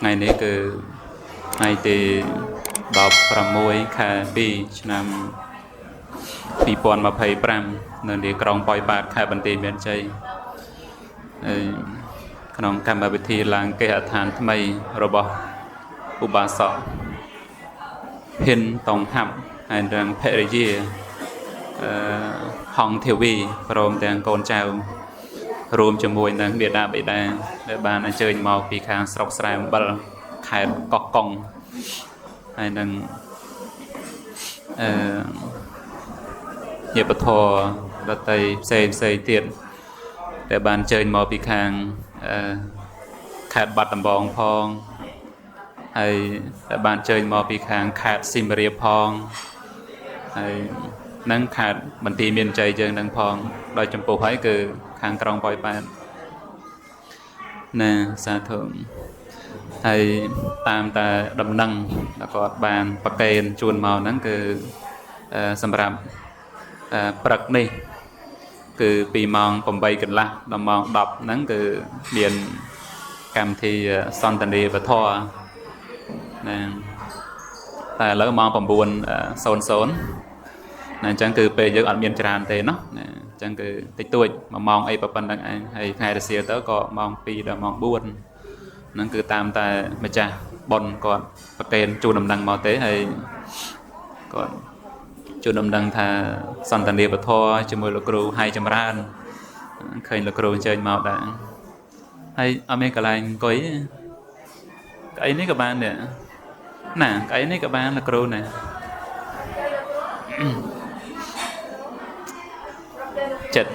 ngày này cứ ngày thì đọc pram muối khai pi năm pi pon mà phải pram nên đi krong poi bát khai bản tin miền tây krong cam bà thi làng cây thàn thay mày robot ubasa hiền tòng hầm hay rằng phe gì hong thiểu vi prom đang con trào rùm cho mùi nâng biệt đa bị đa để bàn chơi màu vì kháng sọc sàm bật khai cọc cong hay nâng nhiều bật thò đặt tay xây tiền để bàn chơi màu vì kháng khát bật tầm bóng phong hay để bàn chơi màu vì kháng khát sim bia phong hay nâng khát bản tin miền chơi chơi nâng phong đôi trong bộ phải cứ hàng trong bồi bàn nè xa thượng hay tam ta đầm nâng là có bàn bạc kèn chuồn màu nắng cứ sầm rạp bạc đi cứ bị mong còn bay cần la đầm mong đập nắng cứ biển cam thì son tần đi và thò nè ta lỡ mong còn buồn sồn nè chẳng cứ về giữa ăn miên tràn thế nó chẳng cứ tích tuổi mà mong ai bận đằng anh hay ngày xưa tớ có mong pi đã mong buồn nó cứ tam ta mà cha bon còn bậc tiền chu nằm đằng màu tế hay còn chu nằm đằng thà son tàn địa và thò cho môi lục rù hay chấm ran khơi lục rù chơi màu đã hay ở mấy cái này cái này các bạn nè nè cái này các bạn là rù nè chật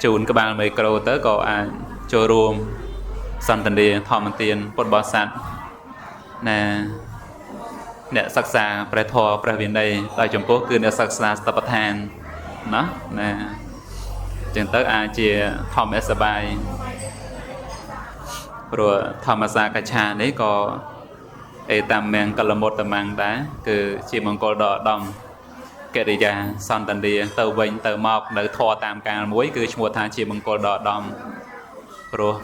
chùn các bạn mấy câu tới có cho rùm sẵn tần địa thọ bằng tiền bột bò sẵn nè nè sắc xa pre thọ pre viên đây tại chúng cố cứ nè sắc xa tập than nó nè chẳng tới chia thọ mẹ sơ bài rồi thọ mà xa cái cha đấy có tam men cả là một tầm mang đá cứ chỉ mong cô đỏ đồng cái đi ra son tần địa tàu vinh tàu mọc đỡ thò tam càng muối cứ một tháng chỉ mong cô đỏ đồng rồi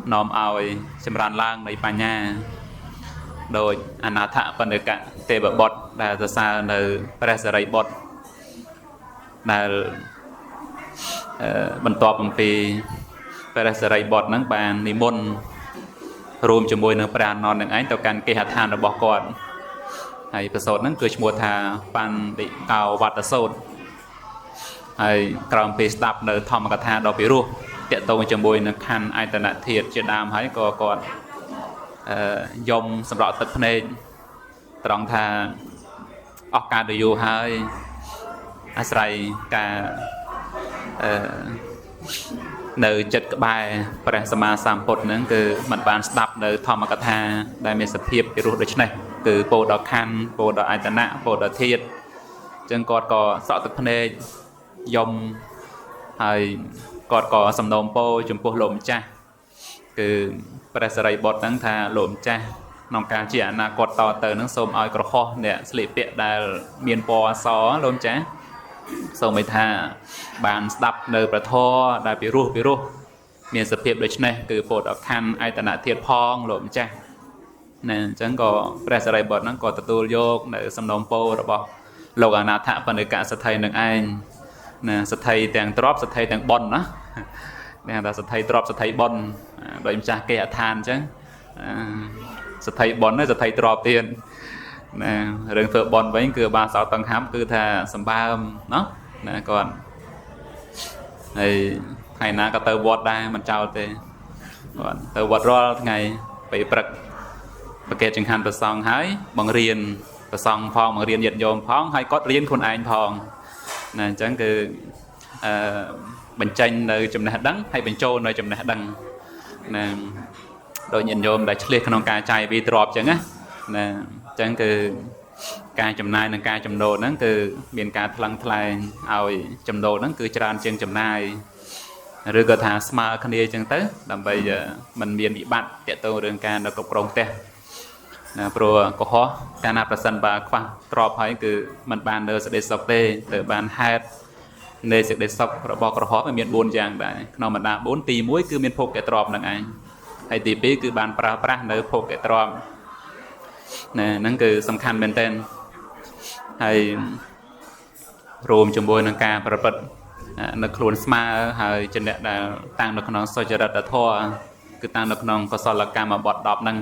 nóm ao xem ran langในปัญญาโดยอนาถปนิกะเตบบทได้จะสร้างในพระสริบทได้บรรทบปีพระสริบทนั้นบานนิมนต์รวมจมวยในปราณนอนหนึ่งไอ้ต่อการเกหทานระบอกก่อนให้ประสดนั้นคือชมวทาปันติเกาวัตโสดให้กรองปีสตับในธรรมกถาดอกปิรุเตะตรงจมวยในคันไอตนะเทียดเจดามให้ก่อนยมสำหรับตัดพเนจตรองทาออกการดูอยู่ให้อาศัยการในจัดกบายประสมาสามปดนั้นคือมันบานสตับในธรรมกถาได้มีสเพียบปิรุโดยเฉพาะคือโปรดอกคันโปรดอกไอตนะโปรดอกเทียดจึงกอดก่อสอตัดพเนจยมให้กอดก่อสำนมโปจุมโปลมจ้าคือประสริบทนั้นทาลมจ้านองการเจียนากอดต่อเตอนั้นสมเอากระข้อเนี่ยสลิปเปียได้เมียนปอซอลมจ้าสมัยทาบานสตับเนอประทอได้ปิรุเมียนสเปียบโดยเฉพาะคือโปรดอกคันไอตนะเทียดพองลมจ้านั่นจังก็ประสริบทนั้นก็ตะตูโยกในสำนมโประบอกโลกอนาถปนิกะสไทยหนึ่งไอนะสไทยแต่งตรอบสไทยแต่งบอลนะเนี่ยแต่สไทยตรอบสไทยบอลโดยจ่าเกะทานจังสไทยบอลนั่นสไทยตรอบเตียนนะเรื่องเฟื่อบอลไว้คือบาสาวตังฮับคือท่าสัมบามเนาะนะก่อนไอ้ไงนะก็เตอร์วอดได้มันเจ้าเตะก่อนเตอร์วอดรอไงไปประเกตจึงหันประซองหายบังเรียนประซองพองบังเรียนหยัดโยมพองให้ก็เรียนคนไอ้พองนะจังคือบัญชีในจำนวนดังให้เป็นโจในจำนวนดังนะโดยยินโยมได้เฉลี่ยขนมกาใจวีตรอบจังนะจังคือการจำนายในการจำโดนั้นคือเมียนการพลังทลายเอาจำโดนั้นคือจานเชียงจำนายหรือกระถาสมาคดีจังเต๋อดำไปมันเมียนวิบัติเตะตัวเรื่องการเรากรองเตะนะโปรก็ขอการนับประสันบาคว้าตรอบให้คือมันบานเดอร์สเดสเตเตอบานแฮดในสเดสระบอกกระหอบมันเมียนบุญอย่างใดนอมันดาบุญตีมุ้ยคือเมียนพกแกตรอบนั่งไง ហើយទី2គឺបានប្រើប្រាស់នៅភោគទ្រព្យណាហ្នឹងគឺសំខាន់មែនទែនហើយរួមជាមួយនឹងការប្រព្រឹត្តនៅខ្លួនស្មើហើយជាអ្នកដែលតាំងនៅក្នុងសុចរិតធម៌គឺតាំងនៅក្នុងកុសលកម្មបទ10ហ្នឹង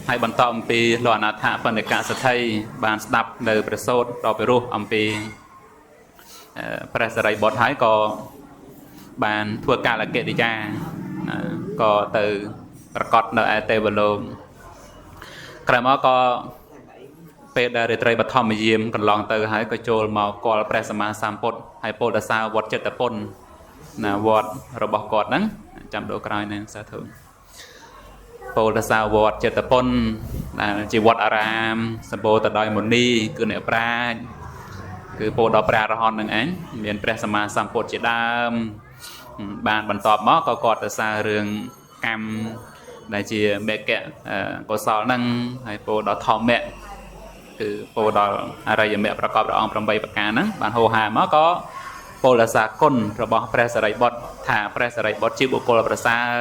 ហើយបន្តអំពីលោកអនាថបណ្ឌិកសទ្ធិបានស្ដាប់នៅប្រសូតដ៏ពិរោះអំពីព្រះសិរីបុត្រហើយក៏បានធ្វើកាលកិរិយាក៏ទៅប្រកាសនៅឯទេវលោកក្រោយមកក៏ពេលដែលរាត្រីបឋមយាមកន្លងទៅហើយក៏ចូលមកគាល់ព្រះសម្មាសម្ពុទ្ធហើយពោធិសាវត្តចិត្តពុនណាវត្តរបស់គាត់ហ្នឹងចាំដូរក្រោយហ្នឹងសាធុពោធិសាវត្តចិត្តពុនដែលជាវត្តអារាមសម្បូរទៅដោយមុនីគឺអ្នកប្រាជ្ញគឺពោធិដល់ព្រះអរហន្តនឹងឯងមានព្រះសម្មាសម្ពុទ្ធជាដើមបានបន្តមកក៏គាត់ទៅសាររឿងកម្មដែលជាមេកៈកុសលហ្នឹងហើយពោធិដល់ធម្មៈគឺពោលដល់អរិយមគ្គប្រកបដោយអង្គ8ប្រការហ្នឹងបានហោហាមកក៏ពោលដល់សាគុណរបស់ព្រះសិរីបុត្រថាព្រះសិរីបុត្រជាបុគ្គលប្រសើរ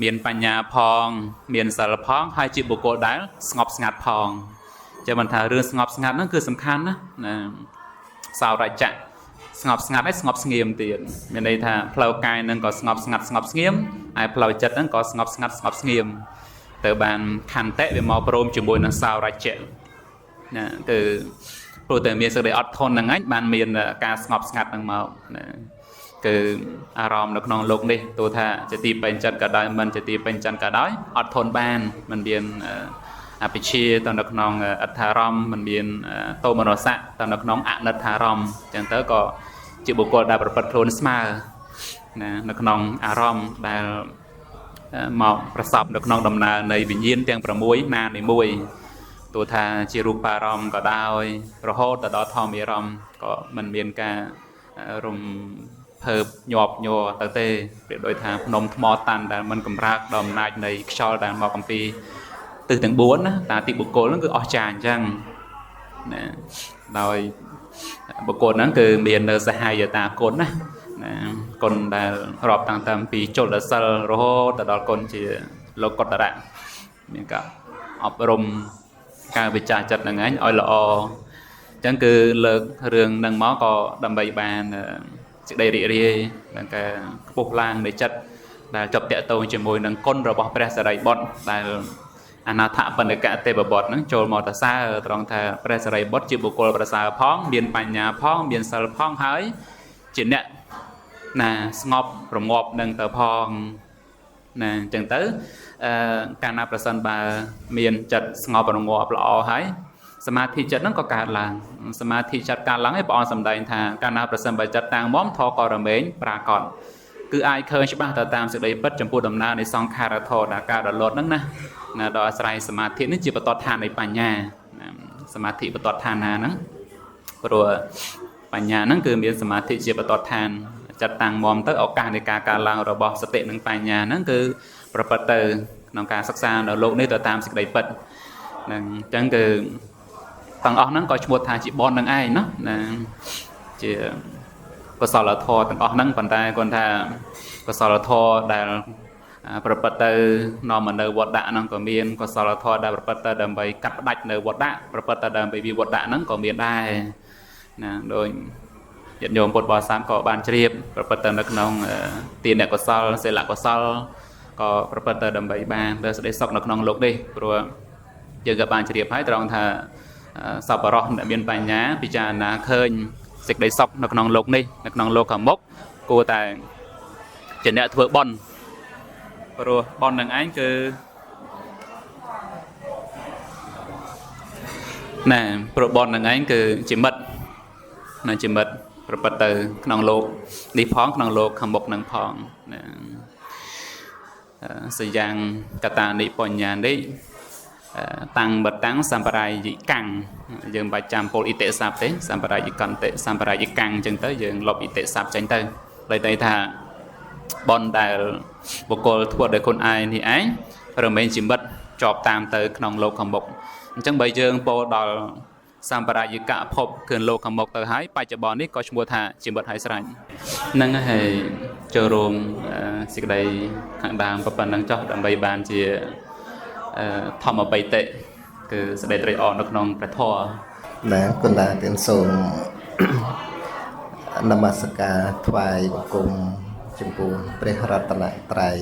មានបញ្ញាផងមានសិលផងហើយជាបុគ្គលដែលស្ងប់ស្ងាត់ផងចាំមិនថារឿងស្ងប់ស្ងាត់ហ្នឹងគឺសំខាន់ណាសោរច្ចៈស្ងប់ស្ងាត់ហើយស្ងប់ស្ងៀមទៀតមានន័យថាផ្លូវកាយហ្នឹងក៏ស្ងប់ស្ងាត់ស្ងប់ស្ងៀមហើយផ្លូវចិត្តហ្នឹងក៏ស្ងប់ស្ងាត់ស្ងប់ស្ងៀមទៅបានខន្តិវាមកព្រមជាមួយនឹងសោរច្ចៈណាគឺព្រោះតែមានសេចក្តីអត់ធន់ហ្នឹងឯងបានមានការស្ងប់ស្ងាត់ហ្នឹងមកណាគឺអារម្មណ៍នៅក្នុងលោកនេះទោះថាជាទីពេញចិត្តក៏ដោយមិនជាទីពេញចិត្តក៏ដោយអត់ធន់បានមិនមានអភិជាទៅនៅក្នុងអដ្ឋារម្មណ៍មិនមានតោមនស្សៈទៅនៅក្នុងអនិដ្ឋារម្មណ៍អញ្ចឹងទៅក៏ជាបុគ្គលដែលប្រព្រឹត្តខ្លួនស្មើណានៅក្នុងអារម្មណ៍ដែលមកប្រសពនៅក្នុងដំណើរនៃវិញ្ញាណទាំង6ណានីមួយទោះថាជារូបារម្មណ៍ក៏ដោយរហូតទៅដល់ធម្មអារម្មណ៍ក៏មិនមានការរំភើបញាប់ញ័រទៅទេប្រៀបដូចថាភ្នំថ្មតាន់ដែលមិនកម្រើកដល់អំណាចនៃខ្យល់ដែលមកអំពីទិសទាំង4ណាតាទីបុគ្គលហ្នឹងគឺអស្ចារ្យអញ្ចឹងណាដោយបុគ្គលហ្នឹងគឺមាននៅសហាយតាគុណណាគុណដែលរាប់តាំងតពីជលសិលរហូតទៅដល់គុណជាលោកកតរៈមានការអប់រំការវិចារចិត្តហ្នឹងឯងឲ្យល្អអញ្ចឹងគឺលើករឿងហ្នឹងមកក៏ដើម្បីបានសេចក្តីរីករាយនិងការខ្ពស់ឡើងនៃចិត្តដែលជាប់តាក់ទងជាមួយនឹងគុណរបស់ព្រះសិរីបុត្រដែលអនាថបណ្ឌិកទេពបុត្រហ្នឹងចូលមកតសើត្រង់ថាព្រះសិរីបុត្រជាបុគ្គលប្រសើរផងមានបញ្ញាផងមានសិលផងហើយជាអ្នកណាស្ងប់រងាប់នឹងទៅផងណាអញ្ចឹងទៅកាលណាប្រសិនបើមានចិត្តស្ងប់រងាប់ល្អហើយសមាធិចិត្តហ្នឹងក៏កើតឡើងសមាធិចិត្តកើតឡើងឯព្រះអង្គសម្ដែងថាកាលណាប្រសិនបើចិត្តតាំងមាំធក៏រមែងប្រាកដគឺអាចឃើញច្បាស់ទៅតាមសេចក្តីពិតចំពោះដំណើរនៃសង្ខារធម៌ដែលកើតរលត់ហ្នឹងណាដល់អាស្រ័យសមាធិនេះជាបតតឋាននៃបញ្ញាសមាធិបតតឋានណាហ្នឹងព្រោះបញ្ញាហ្នឹងគឺមានសមាធិជាបតតឋានចិត្តតាំងមាំទៅឱកាសនៃការកើតឡើងរបស់សតិនិងបញ្ញាហ្នឹងគឺប្រព្រឹត្តទៅក្នុងការសិក្សានៅលោកនេះទៅតាមសេចក្តីពិតហ្នឹងអញ្ចឹងគឺទាំងអស់ហ្នឹងក៏ឈ្មោះថាជាបននឹងឯងណាជាកុសលធម៌ទាំងអស់ហ្នឹងប៉ុន្តែគាត់ថាកុសលធម៌ដែលប្រព្រឹត្តទៅនាំមកនៅវត្តដាក់ហ្នឹងក៏មានកុសលធម៌ដែលប្រព្រឹត្តទៅដើម្បីកាត់ផ្ដាច់នៅវត្តដាក់ប្រព្រឹត្តទៅដើម្បីវិវត្តដាក់ហ្នឹងក៏មានដែរណាដោយញាតិញោមពុទ្ធបរិស័ទក៏បានជ្រាបប្រព្រឹត្តទៅនៅក្នុងទានកុសលសិលកុសលក៏ប្រព្រឹត្តទៅដើម្បីបានលើសេចក្តីសុខនៅក្នុងលោកនេះព្រោះយើងក៏បានជ្រាបហើយត្រង់ថាសពរោះដែលមានបញ្ញាពិចារណាឃើញសេចក្តីសុខនៅក្នុងលោកនេះនៅក្នុងលោកខាងមុខគួរតែជាអ្នកធ្វើបុណ្យព្រោះបុណ្យនឹងឯងគឺណាព្រោះបុណ្យនឹងឯងគឺជាមិត្តណាជាមិត្តប្រព្រឹត្តទៅក្នុងលោកនេះផងក្នុងលោកខាងមុខនឹងផងណាសយ៉ាងកតានិបញ្ញានេះតាំងបតាំងសម្បរាយិកាំងយើងបាច់ចាំពលអ៊ីតិស័ព្ទទេសម្បរាយិកន្តិសម្បរាយិកាំងអញ្ចឹងទៅយើងលុបអ៊ីតិស័ព្ទចេញទៅដោយតែថាបនដែលបុគ្គលធ្វើដោយខ្លួនឯងនេះឯងរមែងជាមិត្តជាប់តាមទៅក្នុងលោកខាងមុខអញ្ចឹងបើយើងពោលដល់ សម្បារយុគៈភពគឺលោកខាងមុខទៅហើយបច្ចុប្បន្ននេះក៏ឈ្មោះថាជាមិត្តហើយស្រេចហ្នឹងហើយចូលរួមសេចក្តីខាងដើមប៉ុណ្ណឹងចុះដើម្បីបានជាធម្មបៃតិគឺសេចក្តីត្រេកអរនៅក្នុងព្រះធម៌ណាគុណតាទានសូមនមស្ការថ្វាយបង្គំចំពោះព្រះរតនត្រ័យ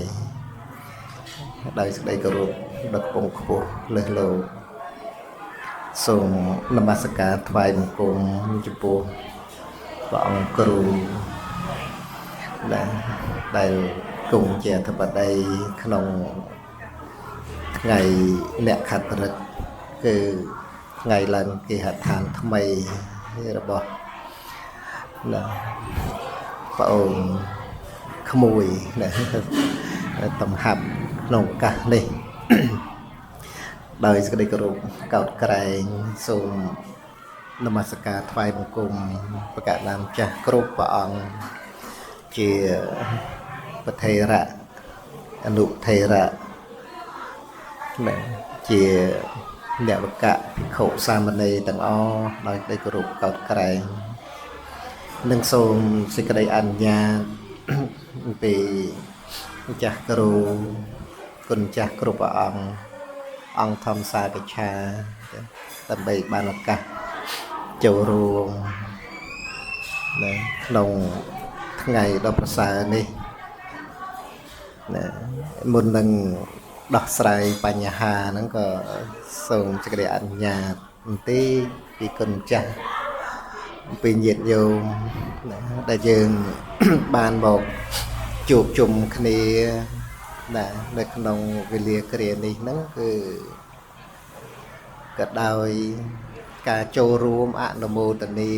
ដោយសេចក្តីគោរពដឹកពងខ្ពស់លើសលោកសូមនមស្ការថ្វាយបង្គំចំពោះព្រះអង្គគ្រូដែលគង់ជាអធិបតីក្នុងថ្ងៃអ្នកខត្តរិទ្ធគឺថ្ងៃឡើងគេហដ្ឋានថ្មីរបស់ប្អូនក្មួយតំហាប់ក្នុងឱកាសនេះដោយសេចក្តីគោរពកោតក្រែងសូមនមស្ការថ្វាយបង្គំប្រកាសណាមចាស់គ្រប់ព្រះអង្គជាពធេរៈអនុថេរៈជាអ្នកវកៈភិក្ខុសាមណេរទាំងអស់ដោយសេចក្តីគោរពកោតក្រែងនិងសូមសេចក្តីអនុញ្ញាតពីម្ចាស់គ្រូគុណចាស់គ្រប់ព្រះអង្គធម្មសាកិច្ឆាដើម្បីបានឱកាសចូលរួមក្នុងថ្ងៃដ៏ប្រសើរនេះមុននឹងដោះស្រាយបញ្ហាហ្នឹងក៏សូមសេចក្តីអនុញ្ញាតបន្តិចពីគុណចាស់ពីញាតិញោមដែលយើងបានមកជួបជុំគ្នានៅក្នុងវេលាគ្រានេះហ្នឹងគឺក៏ដោយការចូលរួមអនុមោទនា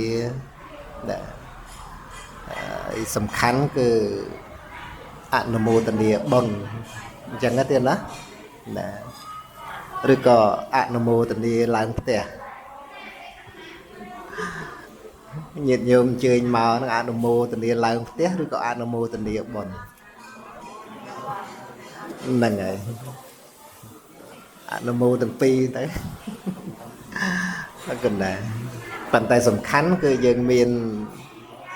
សំខាន់គឺអនុមោទនាបុណ្យអញ្ចឹងទេណាឬក៏អនុមោទនាឡើងផ្ទះញាតិញោមអញ្ជើញមកនឹងអនុមោទនាឡើងផ្ទះឬក៏អនុមោទនាបុណ្យហ្នឹងហើយអនុមោទាំងពីរទៅកណ្ដាលប៉ុន្តែសំខាន់គឺយើងមាន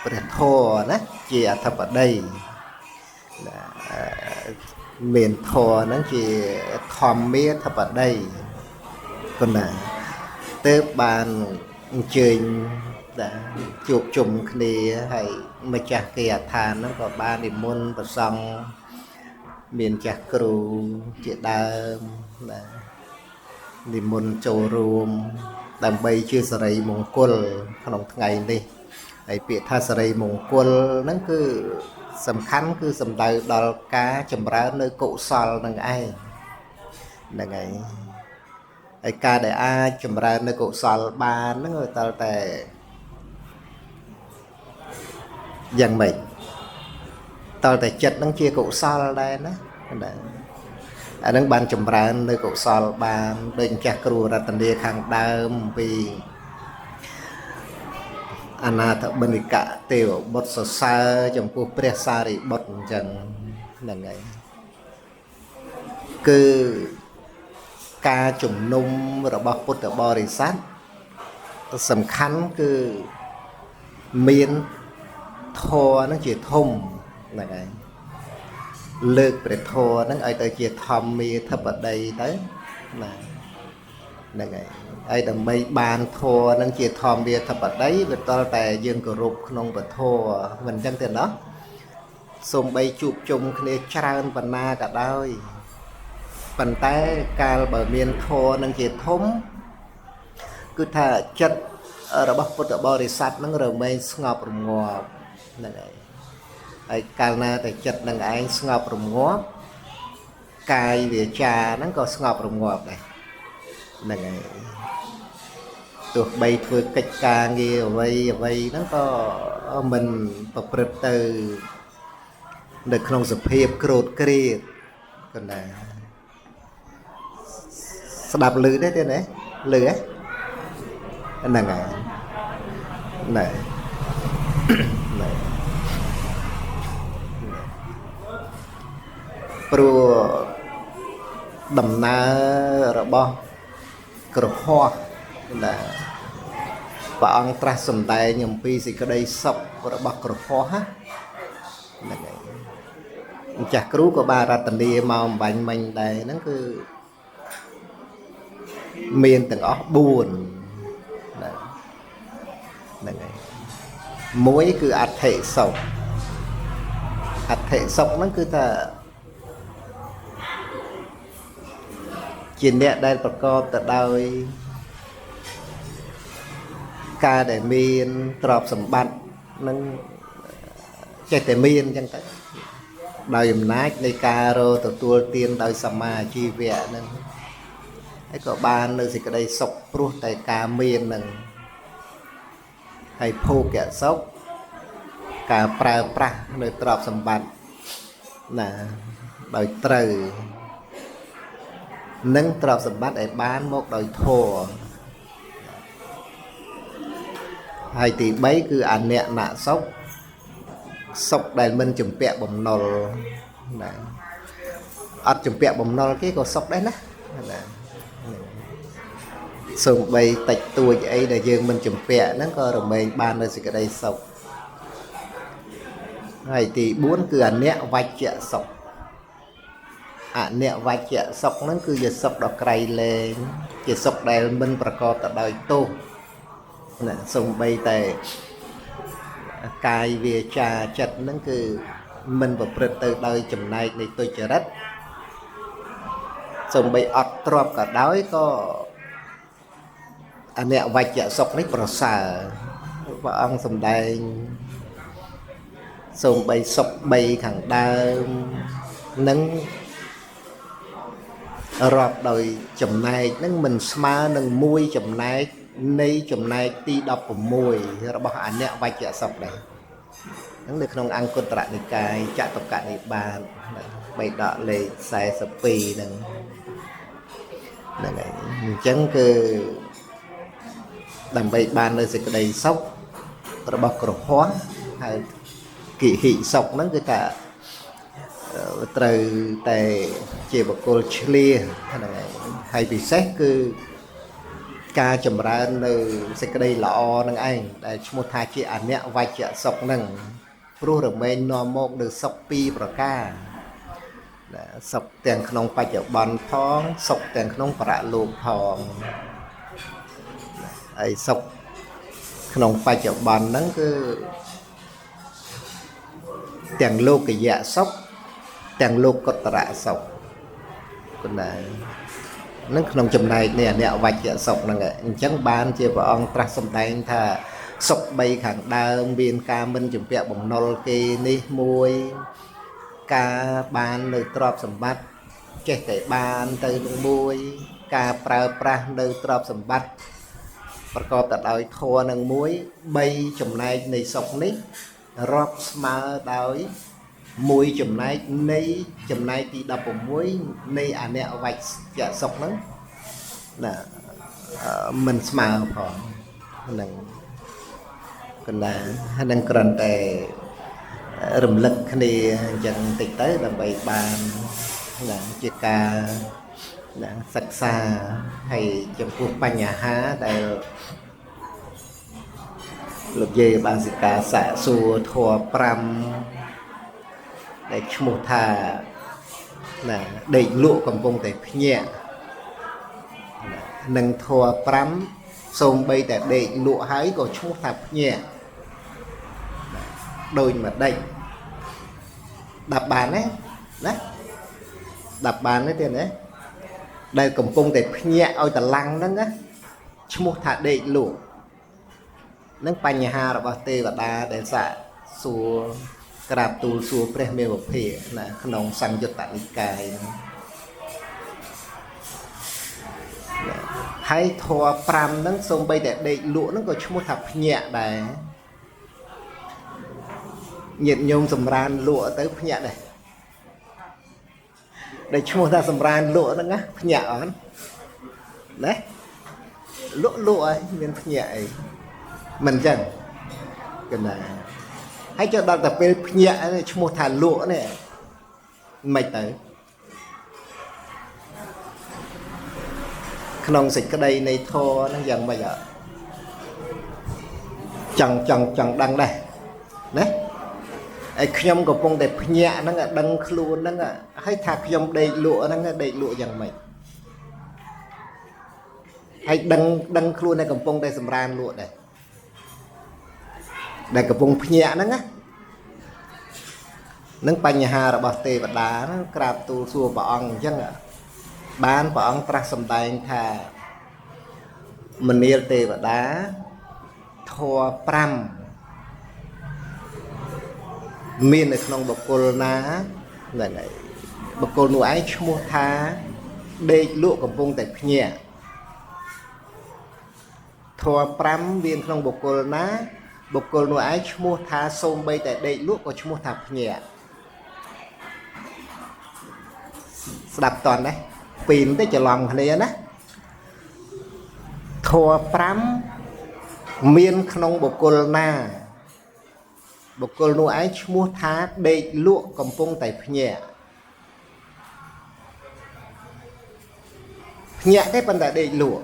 ព្រះធម៌ណាជាអធិបតីមានធម៌ហ្នឹងជាធម្មាធិបតីកណ្ដាលទើបបានអញ្ជើញជួបជុំគ្នាហើយម្ចាស់គេអដ្ឋានហ្នឹងក៏បាននិមន្តប្រសង់មានចាស់គ្រូជាដើមនិមន្តចូលរួមដើម្បីជាសិរីមង្គលក្នុងថ្ងៃនេះហើយពាក្យថាសិរីមង្គលហ្នឹងគឺសំខាន់គឺសំដៅដល់ការចម្រើននៅកុសលនឹងឯងហ្នឹងហើយការដែលអាចចម្រើននៅកុសលបានហ្នឹងតើតែយ៉ាងម៉េចតើតែចិត្តហ្នឹងជាកុសលដែរណាអាហ្នឹងបានចម្រើននៅកុសលបានដូចម្ចាស់គ្រូរតនាខាងដើមពីអនាថបនិកៈទេវបុត្រសរសើរចំពោះព្រះសារីបុត្រអញ្ចឹងហ្នឹងហើយគឺការជំនុំរបស់ពុទ្ធបរិស័ទសំខាន់គឺមានធម៌ហ្នឹងជាធំហ្នឹងហើយលើកព្រះធម៌ហ្នឹងឲ្យទៅជាធម្មាធិបតីទៅណាហ្នឹងហើយដើម្បីបានធម៌ហ្នឹងជាធម្មាធិបតីវាតលតែយើងគោរពក្នុងពធមិនអញ្ចឹងទេណាសូម្បីជួបជុំគ្នាច្រើនបណ្ណាក៏ដោយប៉ុន្តែកាលបើមានធម៌ហ្នឹងជាធំគឺថាចិត្តរបស់ពុទ្ធបរិស័ទហ្នឹងរមែងស្ងប់រងាប់ហ្នឹងហើយកាលណាតែចិត្តនឹងឯងស្ងប់រងាប់កាយវាចាហ្នឹងក៏ស្ងប់រងាប់ដែរហ្នឹងហើយទោះបីធ្វើកិច្ចការងារអ្វីហ្នឹងក៏មិនប្រព្រឹត្តទៅនៅក្នុងសភាពក្រោតក្រៀតកណ្ដាស្ដាប់ឮទេទេណាឮហ៎ហ្នឹងហើយណែព្រោះដំណើររបស់ក្រហមណា bà ông tra sầm tay nhầm pi gì cái đây sọc và bạc cờ phó ha chả cứu của bà ra tận đi màu bánh mình đây nó cứ miền từng óc buồn muối cứ ạt thể sọc nó cứ ta chuyện nè đây bà con ta đôi ca để miền trọp sầm bát nâng chạy để miền chẳng tới đòi nátในការរទទួលទានដោយសមាជីវៈនឹងហើយក៏បាននៅសេចក្តីសុខព្រោះតែការមាននឹងហើយភោគៈសុខការប្រើប្រាស់នៅទ្រព្យសម្បត្តិណាដោយត្រូវនឹងទ្រព្យសម្បត្តិឲ្យបានមកដោយធម៌ហើយទី3គឺអនៈសុខសុខដែលមិនជំពាក់បំណុលណាអត់ជំពាក់បំណុលគេក៏សុខដែរណាសូម្បីតិចតួចអីដែលយើងមិនជំពាក់ហ្នឹងក៏រមែងបាននៅសេចក្តីសុខហើយទី4គឺអនៈវច្ចៈសុខអនៈវច្ចៈសុខហ្នឹងគឺជាសុខដ៏ក្រៃលែងជាសុខដែលមិនប្រកបទៅដោយទោសណាសូម្បីតែកាយវាចាចិត្តហ្នឹងគឺមិនប្រព្រឹត្តទៅដោយចំណែកនៃទុច្ចរិតសូម្បីអត់ទ្របក៏ដោយក៏អនៈវច្ចៈសុខនេះប្រសើរព្រះអង្គសម្ដែងសូម្បីសុខ3ខាងដើមនឹងរាប់ដោយចំណែកនឹងមិនស្មើនឹង1ចំណែកនៃចំណែកទី16របស់អនៈវច្ចៈសុខដែរហ្នឹងនៅក្នុងអង្គុត្តរនិកាយចតុកនិបាតបៃដកលេខ42ហ្នឹងហើយអញ្ចឹងគឺដើម្បីបាននៅសេចក្តីសុខរបស់ក្រហមហើយគិហិសុខហ្នឹងគឺថាត្រូវតែជាបុគ្គលឆ្លៀសហ្នឹងហើយពិសេសគឺការចម្រើននៅសេចក្តីល្អនឹងឯងដែលឈ្មោះថាជាអនៈវច្ចៈសុខហ្នឹងព្រោះរមែងនាំមកនៅសុខ2ប្រការសុខទាំងក្នុងបច្ចុប្បន្នផងសុខទាំងក្នុងបរលោកផងហើយសុខក្នុងបច្ចុប្បន្នហ្នឹងគឺទាំងលោកយៈសុខទាំងលោកកុត្តរៈសុខគណានឹងក្នុងចំណែកនៃអនៈវច្ចៈសុខហ្នឹងអញ្ចឹងបានជាព្រះអង្គត្រាស់សម្ដែងថាសុខ3ខាងដើមមានការមិនជំពាក់បំណុលគេនេះមួយការបាននៅទ្រព្យសម្បត្តិចេះតែបានទៅនឹងមួយការប្រើប្រាស់នៅទ្រព្យសម្បត្តិប្រកបទៅដោយធម៌នឹងមួយ3ចំណែកនៃសុខនេះរាប់ស្មើដោយ1ចំណែកនៃចំណែកទី16នៃអនៈវច្ចៈសុខហ្នឹងណាមិនស្មើផងហ្នឹងកណ្ដាហ្នឹងគ្រាន់តែរំលឹកគ្នាអញ្ចឹងតិចទៅដើម្បីបានណាជាការណាសិក្សាហើយចំពោះបញ្ហាដែលលោកយាយបានសិកាសាកសួរធម៌5ដែលឈ្មោះថាណាដេកលក់កំពុងតែភ្ញាក់នឹងធម៌5សូម្បីតែដេកលក់ហើយក៏ឈ្មោះថាភ្ញាក់ដូចមួយដេកដាប់បានទេណាដាប់បានទេទៀតណាដែលកំពុងតែភ្ញាក់ឲ្យតឡាំងហ្នឹងណាឈ្មោះថាដេកលក់នឹងបញ្ហារបស់ទេវតាដែលសាកសួរក្រាបទូលសួរព្រះមេវភាណាក្នុងសង្យុត្តនិកាយហើយធម៌5ហ្នឹងសូម្បីតែដេកលក់ហ្នឹងក៏ឈ្មោះថាភ្ញាក់ដែរញាតិញោមសម្រានលក់ទៅភ្ញាក់ដែរដែលឈ្មោះថាសម្រានលក់ហ្នឹងណាភ្ញាក់អត់ណាលក់ហើយមានភ្ញាក់អីមិនចឹងកណ្ដាហើយចុះដល់តែពេលភ្ញាក់ឈ្មោះថាលក់នេះមិនទៅក្នុងសេចក្តីនៃធម៌ហ្នឹងយ៉ាងម៉េច chẳng đăng đây đấyไอ้ขยมกับพงแต่พญะนั่งดังครูนั่งให้ถักขยมได้ลวนั่งได้ลวอย่างไรให้ดังครูในกับพงได้สำราญลวได้ได้กับพงพญะนั่งนั่งปัญญาระบาดเตบดากราบตูสัวปะองจังบ้านปะองตรัสสำแดงท่ามณีเตบดาทัวปรำมีในขนมบกลนะนั่นไงบกลหนูไอ้ชมูท้าเด็กลวกกับวงแต่เพี้ยทัวปรำเวียนขนมบกลนะบกลหนูไอ้ชมูท้าส้มใบแต่เด็กลวกกับชมูท้าเพี้ยสดับตอนนะปีนได้จะลองคนนี้นะทัวปรำเมียนขนมบกลนะบกลนูไอ้ชมูท้าเด็กลวกกำปงแต่เพี้ยได้ปัญหาเด็กลวก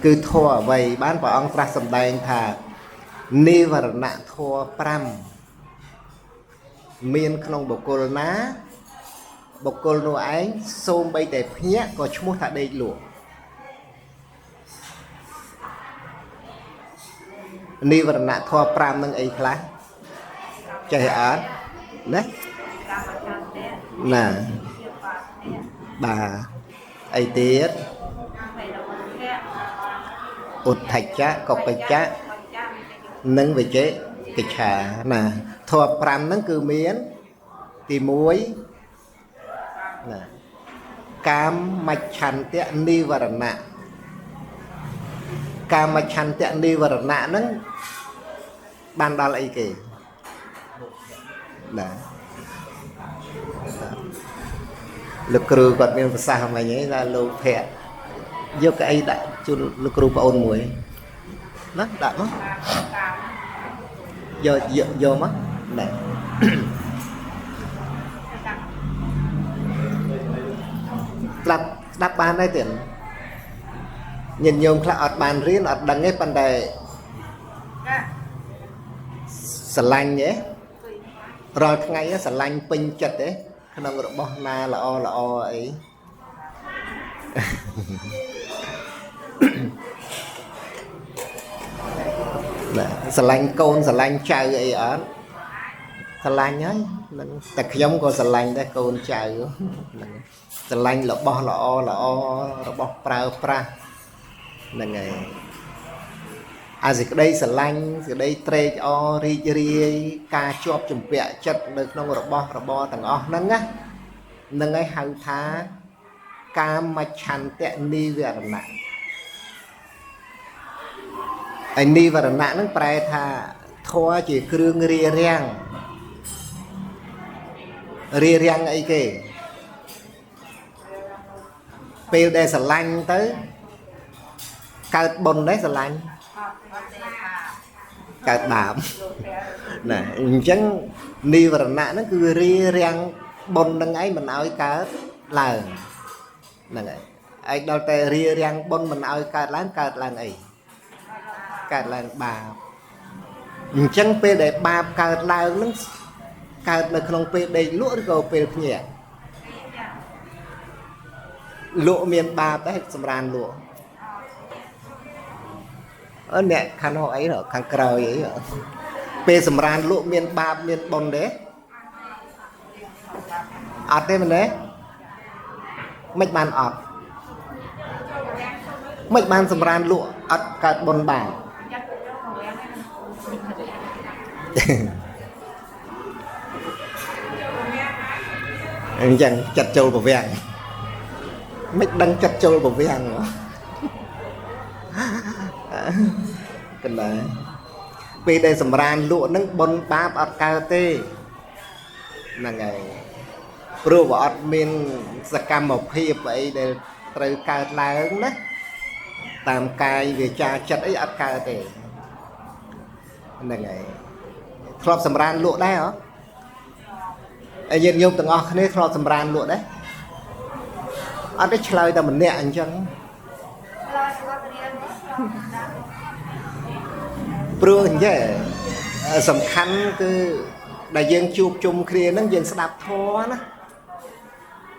คือทัวไว้บ้านปะองตรัสสำแดงท่านิวรณะทัวปรำเมียนขนมบกลนะบกลนูไอ้ส้มใบแต่เพี้ยก็ชมูท้าเด็กลวกนิวรณะทัวปรามนั่งไอ้คลาใจอ่านนะน่ะบ่าไอ้เตี้ยอุดถักจ้ะกบไปจ้ะนั่งไปเจ๊กิจฉาน่ะทัวปรามนั่งคือเมียนตีมวยน่ะกามมัจฉันเตะนิวรณะกามฉันเตะนิวรณะนั่งban đo lại kì nè lực cừu còn miền xa mà nhảy ra lô phẹ vô cái đã chú lực cừu ôn mùi nó đã mất vô mất nè đáp ban đây tiền nhìn nhung là ọt bàn riêng ọt đằng ấy ban đâyสลังเนี่ยรอไงสลังปิงจัดเด้ขนมรบนาละอไอ้สลังโกนสลังใจไอ้อ๋อสลังเนี้ยแต่ขยมก็สลังได้โกนใจสลังละบละอระบปลาปลานั่นไงอาสิกได้สลังสิได้เตรจอรีกาชอบจุ่มเปียจัดในขนมระบต่างอ๋อนั่นไงนั่นไงหางท้ากามมาชันเตะนิเวรณะไอ้นิเวรณะนั่นแปลท่าทัวจีเครื่องเรียงไอ้เก๋เปลได้สลังtớiเกิดบนได้สลังកើតបាបណាអញ្ចឹងនិវរណៈហ្នឹងគឺរាងបុណ្យនឹងឯងមិនឲ្យកើតឡើងហ្នឹងហើយឯងដល់តែរាងបុណ្យមិនឲ្យកើតឡើងអីកើតឡើងបាបអញ្ចឹងពេលដែលបាបកើតឡើងហ្នឹងកើតនៅក្នុងពេលដេកលក់ឬក៏ពេលភ្ញាក់លក់មានបាបដែរសម្រានលក់nè khăn họ ấy rồi khăn cờ ấy rồi pe sầm ran lụa miền ba miền bồn đấy ọt đây mình đấy mấy bàn ọt mấy bàn sầm ran lụa ọt cả bồn bàn chẳng chặt trâu của vẹn mấy đăng chặt trâu của vẹn nữaเป็นไรปีได้สำราญลวกนั่งบนบาปอัดกาเต้นั่งไงรู้ว่าอัดมีนสกรรมofพีไปได้ตรึกการล้างนะตามกายวิจารจัดไอ้อัดกาเต้นั่งไงครอบสำราญลวกได้เหรอไอ้เย็นโยมต่างออกนี่ครอบสำราญลวกได้อัดได้เฉลยแต่มันเนี่ยอันจัง ព្រោះអញ្ចឹងសំខាន់គឺដែលយើងជួបជុំគ្នាហ្នឹងយើងស្ដាប់ធម៌ណា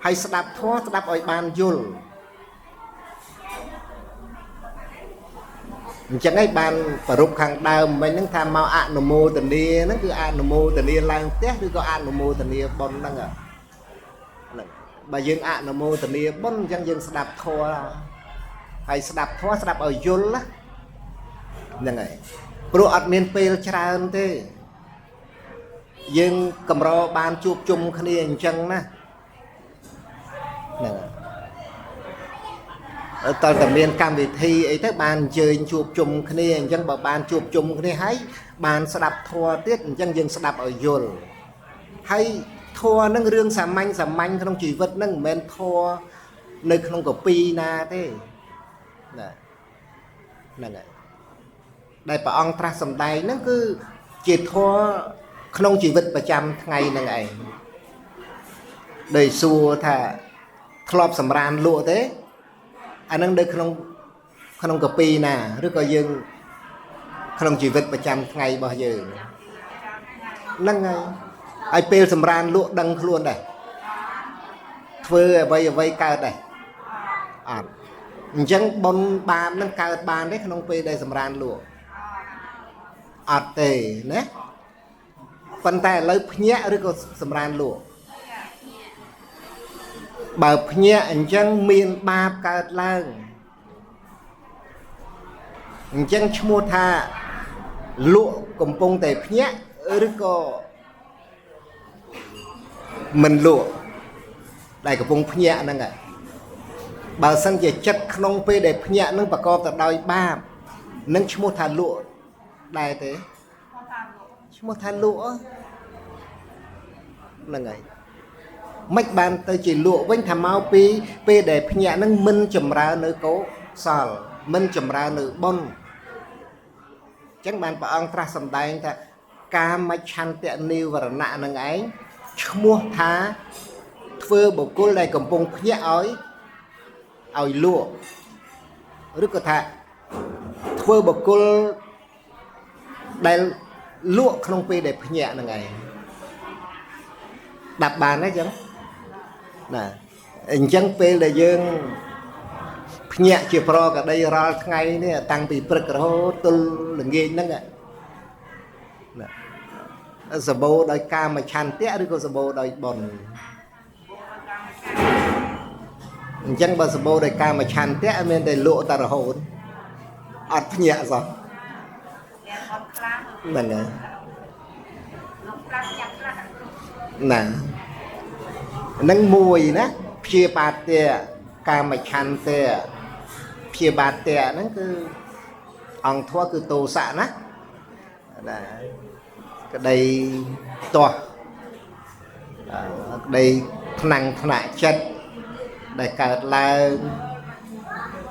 ហើយស្ដាប់ធម៌ស្ដាប់ឲ្យបានយល់អញ្ចឹងឯងបានប្រពខាងដើមមិញហ្នឹងថាមកអនុមោទនាហ្នឹងគឺអនុមោទនាឡើងផ្ទះឬក៏អនុមោទនាបុណ្យហ្នឹងបើយើងអនុមោទនាបុណ្យអញ្ចឹងយើងស្ដាប់ធម៌ហើយស្ដាប់ធម៌ស្ដាប់ឲ្យយល់ហ្នឹងហើយព្រោះអត់មានពេលច្រើនទេយើងកម្របានជួបជុំគ្នាអញ្ចឹងណាហ្នឹងហើយតើតើមានកម្មវិធីអីទៅបានអញ្ជើញជួបជុំគ្នាអញ្ចឹងបើបានជួបជុំគ្នាហើយបានស្ដាប់ធម៌ទៀតអញ្ចឹងយើងស្ដាប់ឲ្យយល់ហើយធម៌ហ្នឹងរឿងសាមញ្ញក្នុងជីវិតហ្នឹងមិនមែនធម៌នៅក្នុងកពីណាទេណាហ្នឹងហើយដែលព្រះអង្គត្រាស់សម្ដែងហ្នឹងគឺជាធម៌ក្នុងជីវិតប្រចាំថ្ងៃហ្នឹងឯងដោយសួរថាធ្លាប់សម្រានលក់ទេអាហ្នឹងនៅក្នុងកពីណាឬក៏យើងក្នុងជីវិតប្រចាំថ្ងៃរបស់យើងហ្នឹងហើយពេលសម្រានលក់ដឹងខ្លួនដែរធ្វើអ្វីកើតដែរអត់អញ្ចឹងបុណ្យបាបហ្នឹងកើតបានទេក្នុងពេលដែលសម្រានលក់អត់ទេណាប៉ុន្តែឥឡូវភ្ញាក់ឬក៏សម្រានលក់បើភ្ញាក់អញ្ចឹងមានបាបកើតឡើងអញ្ចឹងឈ្មោះថាលក់កំពុងតែភ្ញាក់ឬក៏មិនលក់ដែលកំពុងភ្ញាក់ហ្នឹងបើសិនជាចិត្តក្នុងពេលដែលភ្ញាក់ហ្នឹងប្រកបទៅដោយបាបនឹងឈ្មោះថាលក់ដែរទេឈ្មោះថាលក់ហ្នឹងហើយមិនបានទៅជាលក់វិញថាមកពីពេលដែលភ្ញាក់ហ្នឹងមិនចម្រើននៅកុសលមិនចម្រើននៅបុណ្យអញ្ចឹងបានព្រះអង្គត្រាស់សម្ដែងថាកាមច្ឆន្ទៈនិវរណៈហ្នឹងឯងឈ្មោះថាធ្វើបុគ្គលដែលកំពុងភ្ញាក់ឲ្យលក់ឬក៏ថាធ្វើបុគ្គលដែលលក់ក្នុងពេលដែលភ្ញាក់ហ្នឹងឯងដាប់បានទេអញ្ចឹងណាអញ្ចឹងពេលដែលយើងភ្ញាក់ជាប្រកដីរាល់ថ្ងៃនេះតាំងពីព្រឹករហូតទល់ល្ងាចហ្នឹងណាសម្បូរដោយកាមច្ឆន្ទៈឬក៏សម្បូរដោយបុណ្យអញ្ចឹងបើសម្បូរដោយកាមច្ឆន្ទៈមានតែលក់តែរហូតអត់ភ្ញាក់សោះហ្នឹងហើយណានឹងមួយណាព្យាបាទៈកាមច្ឆន្ទៈព្យាបាទៈហ្នឹងគឺអង្គធម៌គឺទោសៈណាណាក្តីទាស់ក្តីថ្នាំងថ្នាក់ចិត្តដែលកើតឡើង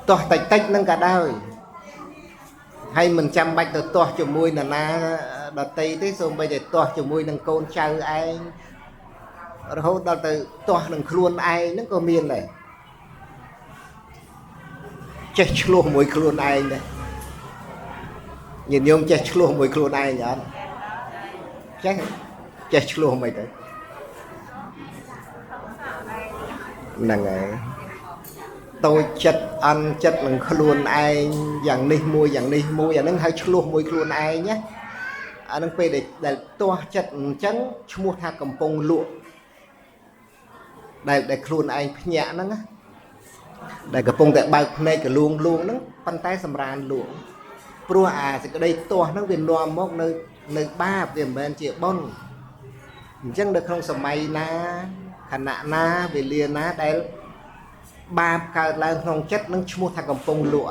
ទាស់តិចហ្នឹងក៏ដោយហើយមិនចាំបាច់ទៅទាស់ជាមួយនរណាដតីទេសូម្បីតែទាស់ជាមួយនឹងកូនចៅឯងរហូតដល់ទៅទាស់នឹងខ្លួនឯងហ្នឹងក៏មានដែរចេះឆ្លោះមួយខ្លួនឯងដែរញាតិញោមចេះឆ្លោះមួយខ្លួនឯងអត់ចេះឆ្លោះមិនទៅហ្នឹងហើយតូចចិត្តអន់ចិត្តនឹងខ្លួនឯងយ៉ាងនេះមួយយ៉ាងនេះមួយអាហ្នឹងហើយឆ្លោះមួយខ្លួនឯងណាអាហ្នឹងពេលដែលទាស់ចិត្តអញ្ចឹងឈ្មោះថាកំពុងលក់ដែលខ្លួនឯងភ្ញាក់ហ្នឹងណាដែលកំពុងតែបើកភ្នែកកលួងហ្នឹងប៉ុន្តែសម្រានលក់ព្រោះអាសេចក្តីទាស់ហ្នឹងវានាំមកនៅបាបវាមិនមែនជាបុណ្យអញ្ចឹងនៅក្នុងសម័យណាខណៈណាវេលាណាដែលបាបកើតឡើងក្នុងចិត្តនឹងឈ្មោះថាកំពុងលក់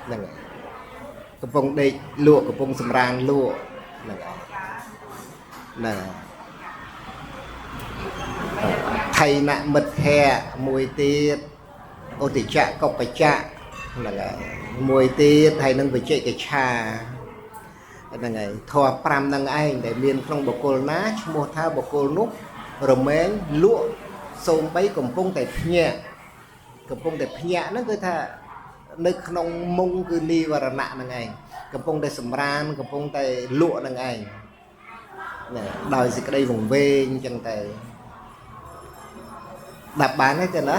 ហ្នឹងហើយកំពុងដេកលក់កំពុងសម្រានលក់ហ្នឹងហើយហ្នឹងថៃណមិត្តភៈមួយទៀតឧទចៈកុបច្ចៈហ្នឹងហើយមួយទៀតហើយនឹងវិជិកិច្ឆាហ្នឹងហើយធម៌5ហ្នឹងឯងដែលមានក្នុងបុគ្គលណាឈ្មោះថាបុគ្គលនោះរមែងលក់សូម្បីកំពុងតែភ្ញាក់ហ្នឹងគឺថានៅក្នុងមុងគឺនិវរណៈហ្នឹងឯង កំពុងតែសម្រានកំពុងតែលក់នឹងឯងណាដោយសេចក្តីវង្វេងអញ្ចឹងទៅដាប់បានទេទេណា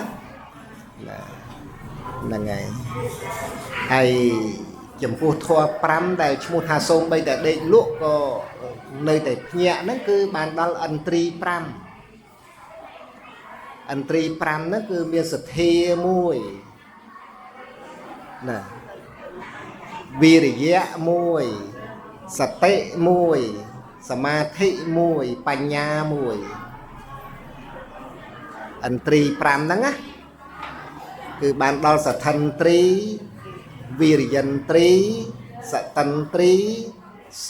ហ្នឹងហើយចំពោះធម៌5ដែលឈ្មោះថាសូម្បីតែដេកលក់ក៏នៅតែភ្ញាក់ហ្នឹងគឺបានដល់ឥន្ទ្រី5ឥន្ទ្រី5ហ្នឹងគឺមានសទ្ធាមួយណាវិរិយៈមួយសតិមួយសមាធិមួយបញ្ញាមួយឥន្ទ្រី5ហ្នឹងណាគឺបានដល់សទ្ធិន្ទ្រីវិរិយន្ទ្រីសតន្ទ្រី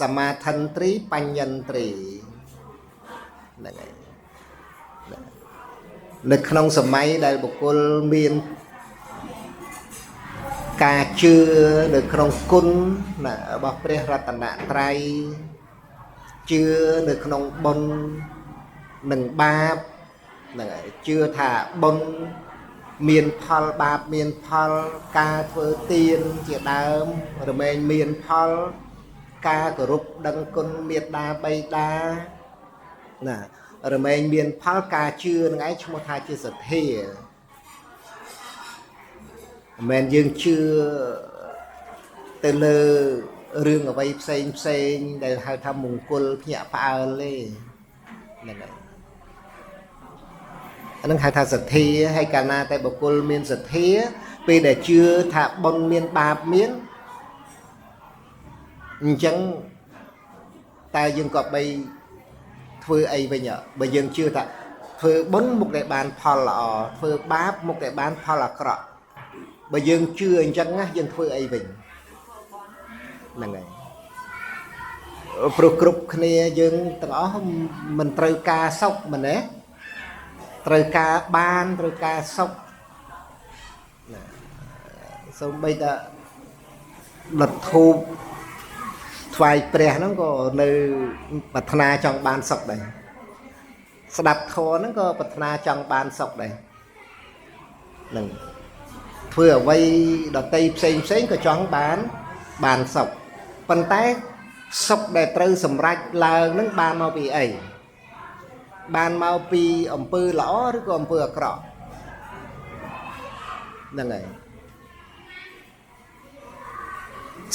សមាធិន្ទ្រីបញ្ញន្ទ្រីហ្នឹងហើយនៅក្នុងសម័យដែលបុគ្គលមានការជឿនៅក្នុងគុណរបស់ព្រះរតនត្រ័យជឿនៅក្នុងបុណ្យនិងបាបហ្នឹងហើយជឿថាបុណ្យមានផលបាបមានផលការធ្វើទានជាដើមរមែងមានផលការគោរពដឹងគុណមេត្តាបិតាណារមែងមានផលការជឿនឹងឯងឈ្មោះថាជាសទ្ធាមិនមែនយើងជឿទៅលើរឿងអ្វីផ្សេងដែលហៅថាមង្គលភ្ញាក់ផ្អើលទេហ្នឹងហើយអានឹងហៅថាសទ្ធាហើយកាលណាតែបុគ្គលមានសទ្ធាពេលដែលជឿថាបុណ្យមានបាបមានអញ្ចឹងតើយើងក៏បីធ្វើអីវិញបើយើងជឿថាធ្វើបុណ្យមុខដែលបានផលល្អធ្វើបាបមុខដែលបានផលអាក្រក់បើយើងជឿអញ្ចឹងណាយើងធ្វើអីវិញហ្នឹងហើយព្រោះគ្រប់គ្នាយើងទាំងអស់មិនត្រូវការសុខមែនទេត្រូវការបានត្រូវការសុខណាសូម្បីតែដុតធូបថ្វាយព្រះហ្នឹងក៏នៅប្រាថ្នាចង់បានសុខដែរស្ដាប់ធម៌ហ្នឹងក៏ប្រាថ្នាចង់បានសុខដែរហ្នឹងធ្វើអ្វីដតីផ្សេងក៏ចង់បានសុខប៉ុន្តែសុខដែលត្រូវសម្រេចឡើងហ្នឹងបានមកពីអីបានមកពីអំពើល្អឬក៏អំពើអាក្រក់ហ្នឹងហើយ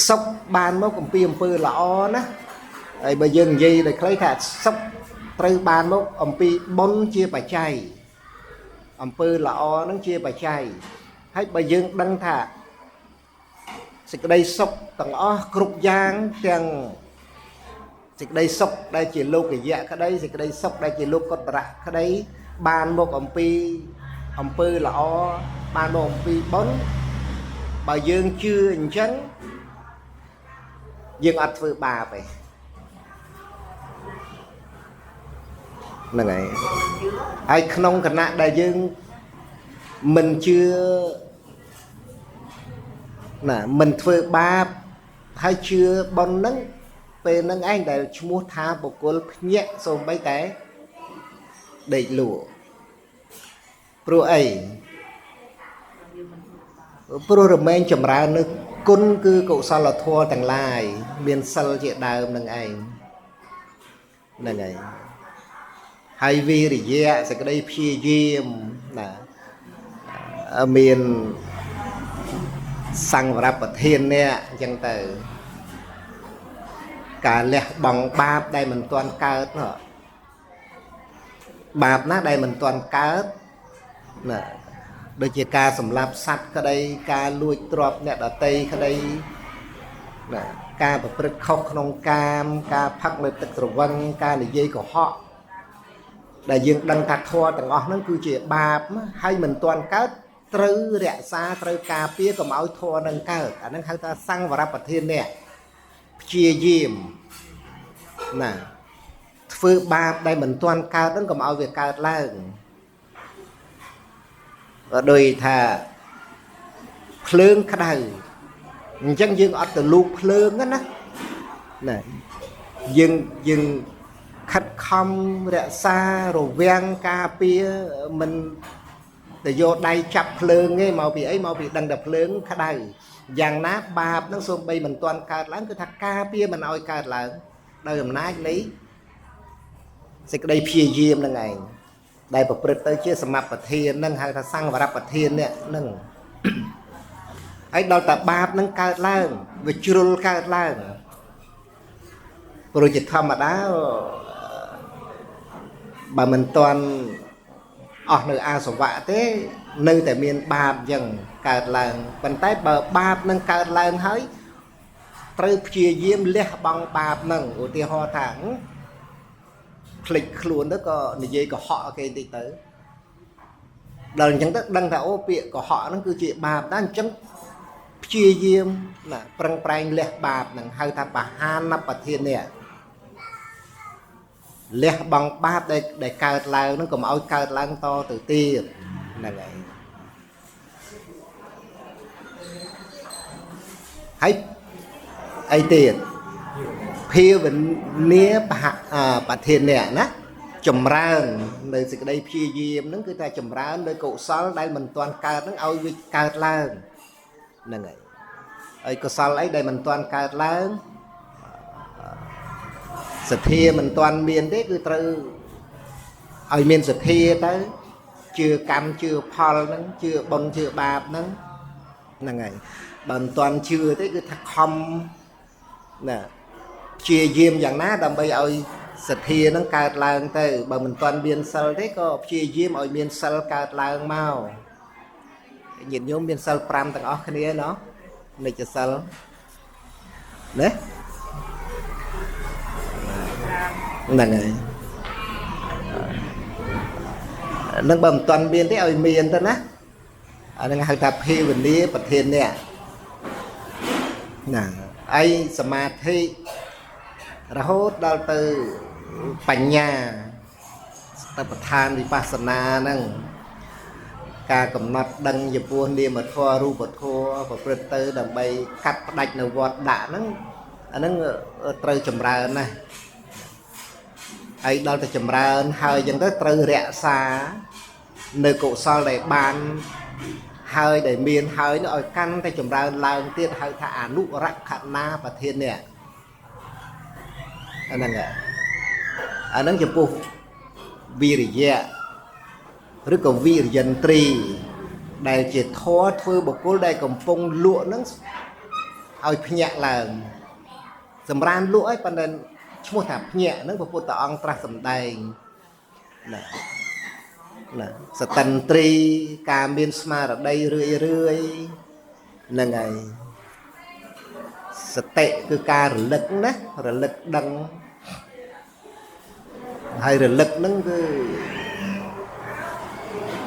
សុខបានមកអំពីអំពើល្អណាហើយបើយើងនិយាយដោយខ្លីថាសុខត្រូវបានមកអំពីបុណ្យជាបច្ច័យអំពើល្អហ្នឹងជាបច្ច័យហើយបើយើងដឹងថាសេចក្តីសុខទាំងអស់គ្រប់យ៉ាងទាំងសេចក្តីសុខដែលជាលោកយៈក្តីសេចក្តីសុខដែលជាលោកុត្តរៈក្តីបានមកអំពីអំពើល្អបានមកអំពីបុណ្យបើយើងជឿអញ្ចឹងយើងអត់ធ្វើបាបទេហ្នឹងហើយក្នុងគណៈដែលយើងមិនជឿណាមិនធ្វើបាបហើយជឿបុណ្យហ្នឹងពេលហ្នឹងឯងដែលឈ្មោះថាបុគ្គលភ្ញាក់សូម្បីតែដេកលក់ព្រោះអីព្រោះរមែងចម្រើននៅគុណគឺកុសលធម៌ទាំងឡាយមានសិលជាដើមនឹងឯងហ្នឹងហើយហើយវិរិយៈសេចក្តីព្យាយាមណាមានសង្វរប្រធាននេះអញ្ចឹងទៅការលះបង់បាបដែលមិនទាន់កើតបាបណាដែលមិនទាន់កើតណាដូចជាការសម្លាប់សត្វក្តីការលួចទ្រព្យអ្នកដទៃក្តីណាការប្រព្រឹត្តខុសក្នុងកាមការផឹកនៅទឹកស្រវឹងការនិយាយកុហកដែលយើងដឹងថាធម៌ទាំងអស់ហ្នឹងគឺជាបាបហើយមិនទាន់កើតត្រូវរក្សាត្រូវការពារកុំឲ្យធម៌នឹងកើតអាហ្នឹងហៅថាសង្វរប្រធាននេះព្យាយាមណាធ្វើបាបដែលមិនទាន់កើតហ្នឹងកុំឲ្យវាកើតឡើងដោយថាភ្លើងក្តៅអញ្ចឹងយើងអត់ទៅលូកភ្លើងណាយើងខិតខំរក្សារវាំងការពារមិន để vô đây chập phượng nghe màu bị ấy màu bị đằng đập phượng khá đầy dạng ná bạp nó xôm bay mình toàn cạt láng cứ thắc ca bia mình oi cạt láng đời làm nát lý sẽ cái đây phía diêm là ngày đây bậc bậc tới chia sầm mặt bậc thiên nâng hay là sang và đập bậc thiên nè nâng ấy đâu ta bạp nâng cạt láng về chul cạt láng rồi chỉ thầm mà đá bà mình toàn nơi a sổ vạ thế nơi tại miền bạp dần cạt làng bàn tay bờ bạp nâng cạt làng hơi trừ chia diêm lẹ bằng bạp nâng ở thì họ thẳng click luôn đó có như vậy có họ cái gì tới đời chẳng tất đăng thảo bịa của họ nó cứ chuyện bạp đang chấm chia diêm là prang prang lẹ bạp nâng hơi ta bà han nắp bà thiên nè lẹ bằng bạp để cạt làng nó còn ôi cạt làng to từ tiền là vậy hay ai tiền phía bên nia bà thiên nè ná chùm ra nơi sự đây phía diêm nó cứ ta chùm ra nơi cậu xóa đây mình toàn cạt nó ôi với cạt làng là vậy ấy có sao ấy đây mình toàn cạt làng sự thia mình toàn miền đấy cứ từ ở miền sự thia tới chưa cam chưa phal nó chưa bông chưa bạp nó là ngày bằng toàn chưa tới cứ thắc không nè chia diêm dạng ná đầm bây ơi sự thia nó cạt làng tới bằng mình toàn miền sal đấy có chia diêm ở miền sal cạt làng mau nhìn nhóm miền sal pram tầng óc kia nó này cho sal đấy là ngày nâng bầm toàn biên thế ở miền đó á nâng hàng tập hi bên đi bật thiên nè nè ai samadhi ra hốt đào từ bành nhà tập than vipassana nâng ca cầm nát đăng dập buôn đi mà thoa ru bật thoa và bật từ đầm bay cắt đạch nở vọt đã nâng trời chầm ra này ấy đó là chầm ra hơi dân tới trời rẽ xa nơi cổ so để bàn hơi để miền hơi nó ở căn tay chầm ra làm tiên hơi thả nụ rắc khả na và thiên nè anh em ạ anh em chụp bộ vì dạ rất có vì dân tri đại chỉ thoa thưa một cô đây còn phong lụa nó ở nhẹ là sầm ran lụa ấy phần nên mua thảm nhẹ nó bộ tờ ông tra sầm đầy nè tần tri cà miên sma ở đây rưỡi là ngày tệ cứ ca lực đó rồi lực đằng hay rồi lực nó cứ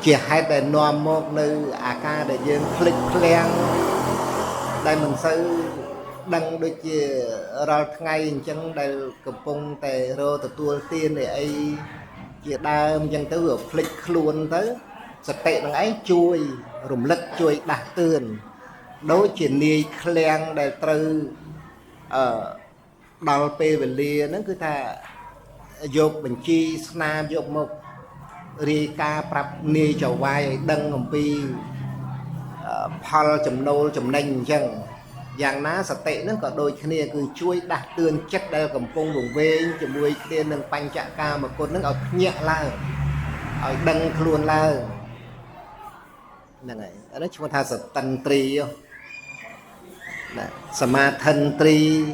chỉ hai để nòm một nơi ca để dương click lên đây mình sẽ đăng đôi chia ra ngay chân đây cầm phong tề rô từ tua tiên để ấy chỉ đam dân tới vừa click luôn tới sẽ tệ bằng ấy chui rùng lực chui đạt tường đối chuyện đi khen để từ đào pê về lia nó cứ ta dục bình chi snap dục một ri ca prap ni chầu vai đăng ngầm pi phal chấm nô chấm nành chân dạng ná sạch tệ nó có đôi khi cứ chui đạt tường chất đây cầm phong vùng về chấm đuôi tiên nâng panh chạ ca mà con nó ở nhẹ la ở đăng luôn la này nó chúng ta sẽ tần tri sama thân tri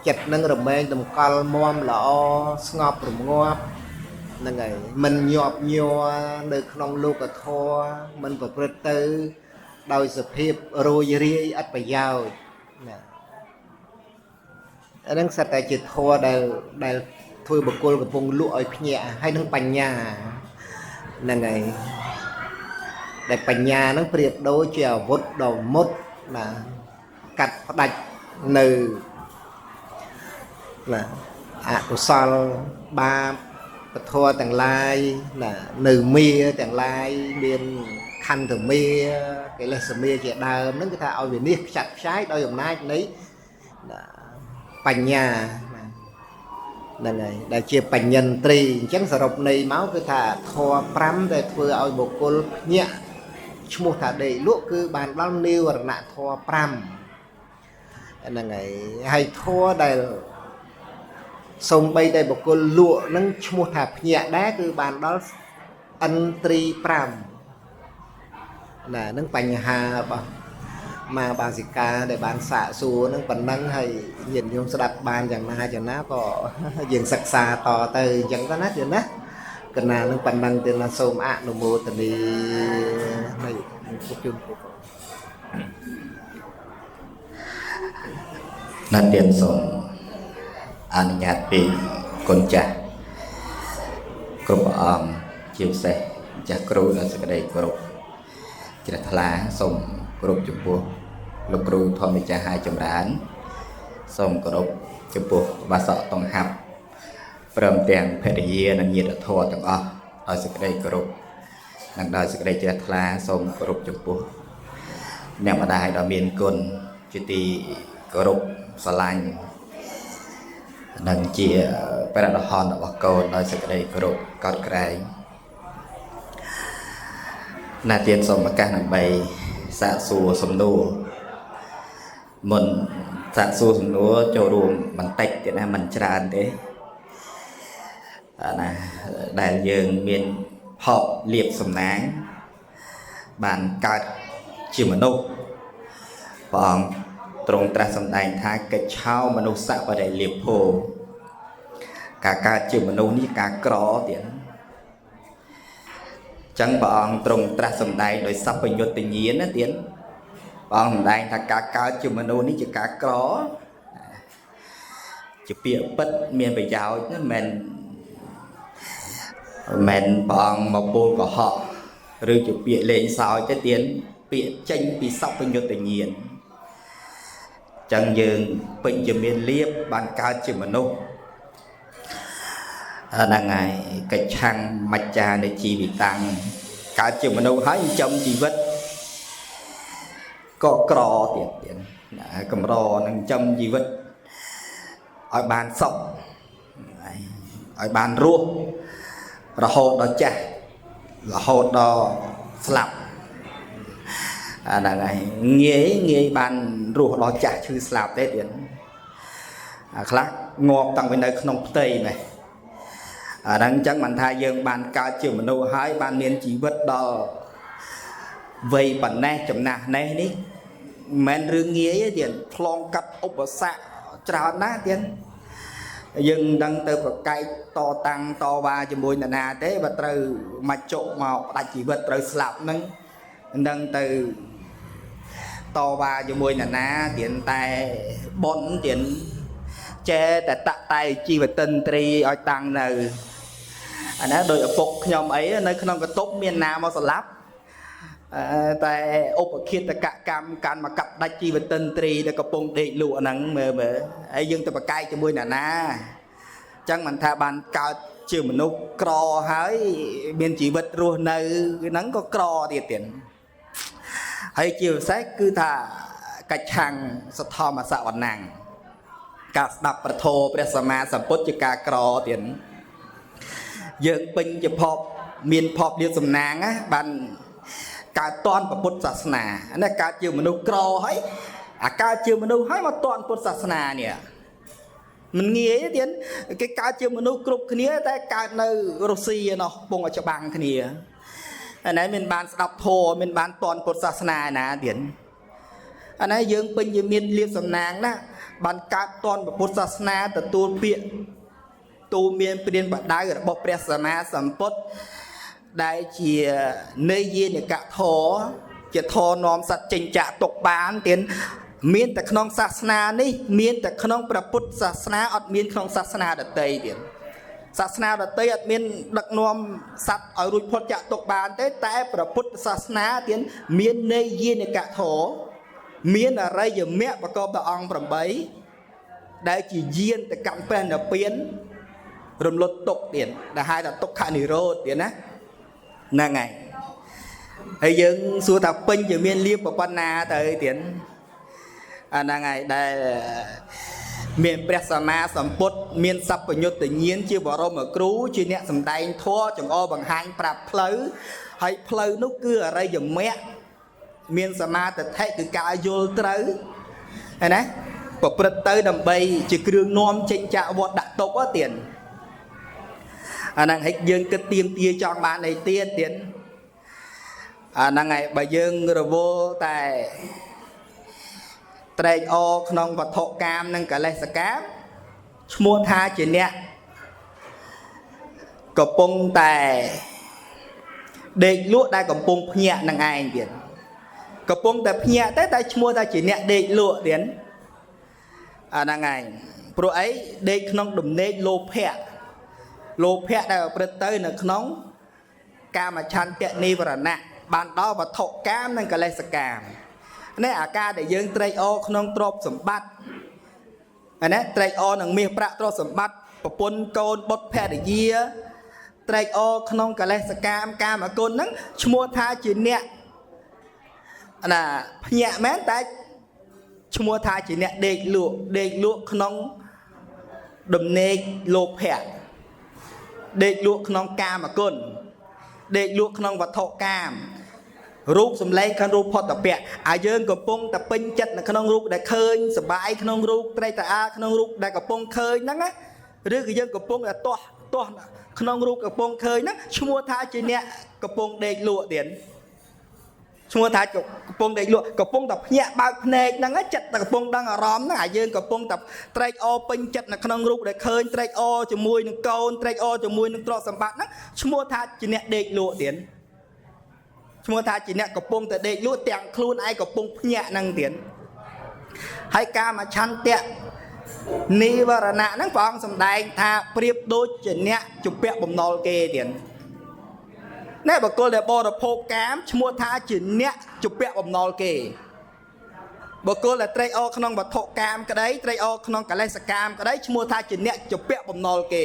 chặt nâng rồi bên tầm cal mom lọ ngọp rồi ngọp là ngày mình nhọp nhua được không lưu cả thua mình phải bật tư đôi sự hiệp rồi ri ắt phải giàu đang sát tại chỉ thua đều thôi bậc côกับvùng lụa nhẹ hay nâng bành nhà là ngày để bành nhà nó приệt đối chiều vút đầu mốt là cắt đạch nừ là của sao ba thua tầng lai là nừ mía tầng lai biên khăn thường mía cái là sầm mía trẻ đào nó cái ta ao về niết chặt trái đôi dòng nai lấy bành nhà là này đại chia bành nhân tri chẳng sợ rộng này máu cái thà thua pram để vừa ao một cô nhẹ ឈ្មោះថាដេកលក់គឺបានដល់និវរណៈធម៌5ហ្នឹងហើយធម៌ដែលសំបីតែបុគ្គលលក់នឹងឈ្មោះថាភ្ញាក់ដែរគឺបានដល់ឥន្ទ្រី5ណានឹងបញ្ហារបស់មកបាសិកាដែលបានសាកសួរនឹងប៉ុណ្ណឹងហើយញាតិញោមស្ដាប់បានយ៉ាងណាក៏យើងសិក្សាតទៅអញ្ចឹងទៅណាទៀតណាកណានឹងប៉ុណ្ណឹងទៀតណាសូមអនុមោទនីនៃពុទ្ធជន្មណាត់ទៀតសូមអនុញ្ញាតពីគុណចាស់គ្រប់ព្រះអង្គជាពិសេសចាស់គ្រូដល់សេចក្តីគោរពជ្រះថ្លាសូមគោរពចំពោះលោកគ្រូធម្មចាស់ហើយចម្រើនសូមគោរពចំពោះបាសកតង្ហាប់ព្រមទាំងភរិយានិងញាតិធម៌ទាំងអស់ដោយសេចក្តីគោរពនិងដោយសេចក្តីជ្រះថ្លាសូមគោរពចំពោះអ្នកម្ដាយដ៏មានគុណជាទីគោរពស្រឡាញ់និងជាព្រះរហន្តរបស់កូនដោយសេចក្តីគោរពកោតក្រែងណាទៀតសូមឱកាសដើម្បីសាកសួរសំណួរមុនសាកសួរសំណួរចូលរួមបន្តិចទៀតណាមិនច្រើនទេណាដែលយើងមានផកលៀបសំណាងបានកើតជាមនុស្សព្រះអង្គទ្រង់ត្រាស់សម្ដែងថាកិច្ចឆោមនុស្សសបរិលៀបភោការកើតជាមនុស្សនេះការក្រទៀតចឹងព្រះអង្គទ្រង់ត្រាស់សម្ដែងដោយសព្វញុត្តញ្ញាណណាទៀតព្រះអង្គសម្ដែងថាការកើតជាមនុស្សនេះជាការក្រជាពាក្យពិតមានប្រយោជន៍ណាមិនព្រះអង្គមកពោលកុហកឬជាពាក្យលេងសើចទេទៀតពាក្យចេញពីសព្វញុត្តញ្ញាណចឹងយើងពេញជាមានលៀបបានកើតជាមនុស្សហ្នឹងហើយកិច្ឆੰមច្ចានៃជីវិតាំងកើតជាមនុស្សហើយចិញ្ចឹមជីវិតក៏ក្រទៀតកម្រនឹងចិញ្ចឹមជីវិតឲ្យបានសុខឲ្យបានរស់រហូតដល់ចាស់រហូតដល់ស្លាប់ហ្នឹងហើយងាយបានរស់ដល់ចាស់ឈឺស្លាប់ទេទៀតខ្លះងាប់តាំងពីនៅក្នុងផ្ទៃនេះអាហ្នឹងអញ្ចឹងមិនថាយើងបានកើតជាមនុស្សហើយបានមានជីវិតដល់វ័យប៉ុណ្ណេះចំណាស់នេះមិនមែនរឿងងាយទេទៀតឆ្លងកាត់ឧបសគ្គច្រើនណាស់ទៀតយើងមិនដឹងទៅប្រកែកតតាំងតវ៉ាជាមួយនរណាទេបើត្រូវមកជក់មកផ្ដាច់ជីវិតត្រូវស្លាប់ហ្នឹងមិនដឹងទៅតវ៉ាជាមួយនរណាទៀតតែប៉ុនទៀតចេះតែតាក់តែជីវតិន្ទ្រីឲ្យតាំងនៅអាណាដោយឪពុកខ្ញុំអីនៅក្នុងកតុបមានណាមកស្លាប់តែឧបឃាតកកម្មកាន់មកកាប់ដាច់ជីវតិន្ទ្រីដែលកំពុងដេកលក់ហ្នឹងមើលហើយយើងទៅប្រកែកជាមួយណាអញ្ចឹងមិនថាបានកើតជាមនុស្សក្រហើយមានជីវិតរស់នៅហ្នឹងក៏ក្រទៀតហើយជាពិសេសគឺថាកិច្ឆੰសទ្ធម្មសវណ្ណੰការស្ដាប់ព្រះធម៌ព្រះសម្មាសម្ពុទ្ធជាការក្រទៀតយើងពេញជាភពមានភពលៀបសំណាងណាបានកើតតន់ពុទ្ធសាសនាណាកើតជាមនុស្សក្រហើយអាកើតជាមនុស្សហើយមកតន់ពុទ្ធសាសនានេះមិនងាយទេទៀតគេកើតជាមនុស្សគ្រប់គ្នាតែកើតនៅរុស្ស៊ីឯណោះពងឲ្យច្បាំងគ្នាអានេះមានបានស្ដាប់ធម៌មានបានតន់ពុទ្ធសាសនាណាទៀតអានេះយើងពេញជាមានលៀបសំណាងណាបានកើតតន់ពុទ្ធសាសនាទទួលពាក្យទូមានព្រានបដៅរបស់ព្រះសម្មាសម្ពុទ្ធដែលជានេយានិកធរជាធរនាំសត្វចេញចាក់ទុកបានទៀតមានតែក្នុងសាសនានេះមានតែក្នុងព្រះពុទ្ធសាសនាអត់មានក្នុងសាសនាដទៃទៀតសាសនាដទៃអត់មានដឹកនាំសត្វឲ្យរួចផុតចាក់ទុកបានទេតែព្រះពុទ្ធសាសនាទៀតមាននេយានិកធរមានអរិយមគ្គប្រកបដោយអង្គ8ដែលជាយានទៅកម្មព្រះនិព្វានរំលត់ទុក្ខទៀតដែលហៅថាទុក្ខនិរោធទៀតណាហ្នឹងហើយយើងសួរថាពេញជាមានលៀបប៉ុណ្ណាទៅទៀតអាហ្នឹងហើយដែលមានព្រះសម្មាសម្ពុទ្ធមានសព្វញុត្តញ្ញាណជាបរមគ្រូជាអ្នកសម្ដែងធម៌ចង្អុលបង្ហាញប្រាប់ផ្លូវហើយផ្លូវនោះគឺអរិយមគ្គ miên sa ma tật thay từ cả vô trứ này nè và bật tới đầm bay chỉ kêu nom trên chợ vọt đặt tốc á tiền năng hết dương cái tiêm tia cho bạn này tiền tiền năng ngày bà dương rồi vô tại trai o không vật thọ cam năng cả lại sạc mua tha chỉ nè cặp bông tại để lúa đây cặp bông nhẹ năng ai tiền cặp bông tại nhẹ tới tại mua ta chỉ nè để lúa tiền năng ngày pro ấy để không đụng nê lô phe đây bật tới là không cam mà chăn tiện ni và nè bạn đó và thọ cam năng cả lại sạc nè à ca để dương trai o không trộm sầm bát anh ấy trai o năng miệt bạ trộm sầm bát và pôn côn bột phe để dìa trai o không cả lại sạc cam mà côn nắng mua tha chỉ nè là nhẹ mến ta mua tha chỉ nè để lụa không đầm nê lô phe để lụa không cam mà côn để lụa không vật thọ camรูปสำเร็จขนมรูปพอตะเปียอาเยิงกับปงตะเป็นจัดในขนมรูปได้เคยสบายขนมรูปไตรตาขนมรูปได้กับปงเคยนั่งนะหรือกับเยิงกับปงตัวขนมรูปกับปงเคยนั่งชั่วท้าจีเนี่ยกับปงเด็กลวดเดียนชั่วท้ากับปงเด็กลวดกับปงตะเพียบางเพลงนั่งนะจัดแต่กับปงดังอารมณ์นั่งอาเยิงกับปงตะไตรอเป็นจัดในขนมรูปได้เคยไตรอจะมวยหนึ่งโกนไตรอจะมวยหนึ่งตรอสัมบัตินั่งชั่วท้าจีเนี่ยเด็กลวดเดียนชั่วท่าจีเนี่ยกับปงแต่เด็กรู้แต่งครูนไอ้กับปงเนี่ยนั่งเตียนให้กามาชันเตะนิวรณะนั่งฟังสำได้ท่าเปรียบโดยจีเนี่ยจุเปะบ่มนอลเกเตียนนี่บอกกูเลยบอกเราพบแกมชั่วท่าจีเนี่ยจุเปะบ่มนอลเกบอกกูเลยไตรอขนมบัดโถแกมก็ได้ไตรอขนมกะไรสกามก็ได้ชั่วท่าจีเนี่ยจุเปะบ่มนอลเก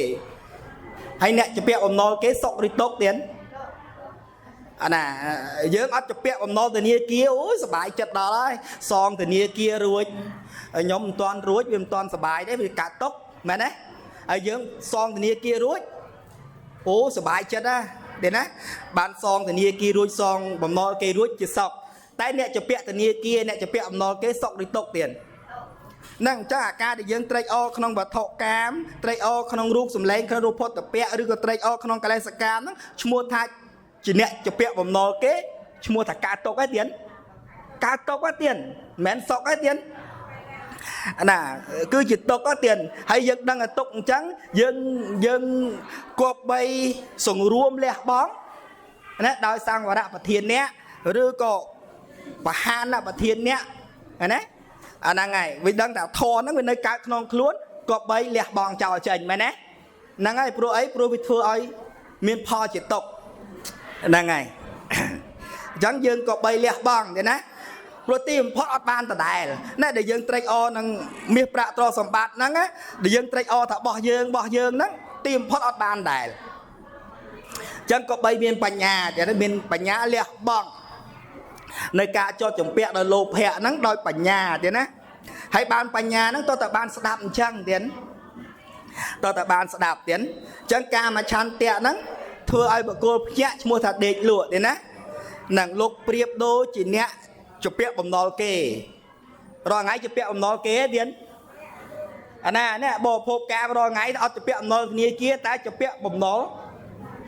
ให้เนี่ยจุเปะบ่มนอลเกสกริโตกเตียนanh à giờ ắt chụp bẹo bằng nó từ nia kia ôi sờ bài chật đó đấy son từ nia kia rồi nhóm toàn rối vì toàn sờ bài đấy vì cả tốc mà đấy giờ son từ nia kia rối ôi sờ bài chật á để nè bạn son từ nia kia rối son bằng nó kia rối chỉ sọc tay nè chụp bẹo từ nia kia nè chụp bẹo bằng nó cái sọc đi tốc tiền năng chắc ca để dân trai o không bật thọ cam trai o không rút sầm lên không rút phốt tập bẹo rồi trai o không cái này sạc cam đó mua thay chỉ nè chụp bẹo bầm nò kế mua thằng cá tóc cái tiền mến sọ cái tiền nè cứ chỉ tóc cái tiền hay dân đang là tóc trắng dân cọp bay sòng ruom lẹ bóng nè đòi sang vào đạo Phật thiên nè rồi có và han là Phật thiên nè nè năng ngày vì đang đạo thò nó bên nơi cá non luôn cọp bay lẹ bóng chào chành mà nè năng ngày pro ấy pro vịt thưa ấy miền pho chỉ tóc năng ngày chẳng dương có bay lẹ băng vậy nè protein pot ở ban tờ đài nè để dương trai o năng miệt bạ to sầm bát nắng á để dương trai o thả bỏ dương nắng tìm pot ở ban đài chẳng có bay miền bành nhà để nó miền bành nhà lẹ băng nơi cả cho chồng bẹ là lô bẹ nắng đôi bành nhà vậy nè hay ban bành nhà nắng to tại ban đạp chăng tiến to tại ban đạp tiến chẳng ca mà chan tẹ nắng thưa ai bảo cô nhẹ mua thật đẹp lụa đấy nè nàng lục priệp đô chỉ nhẹ chụp bẹo bầm nò kề rồi ngay chụp bẹo bầm nò kề điên anh nè bỏ phô ca rồi ngay ở chụp bẹo nò kia ta chụp bẹo bầm nò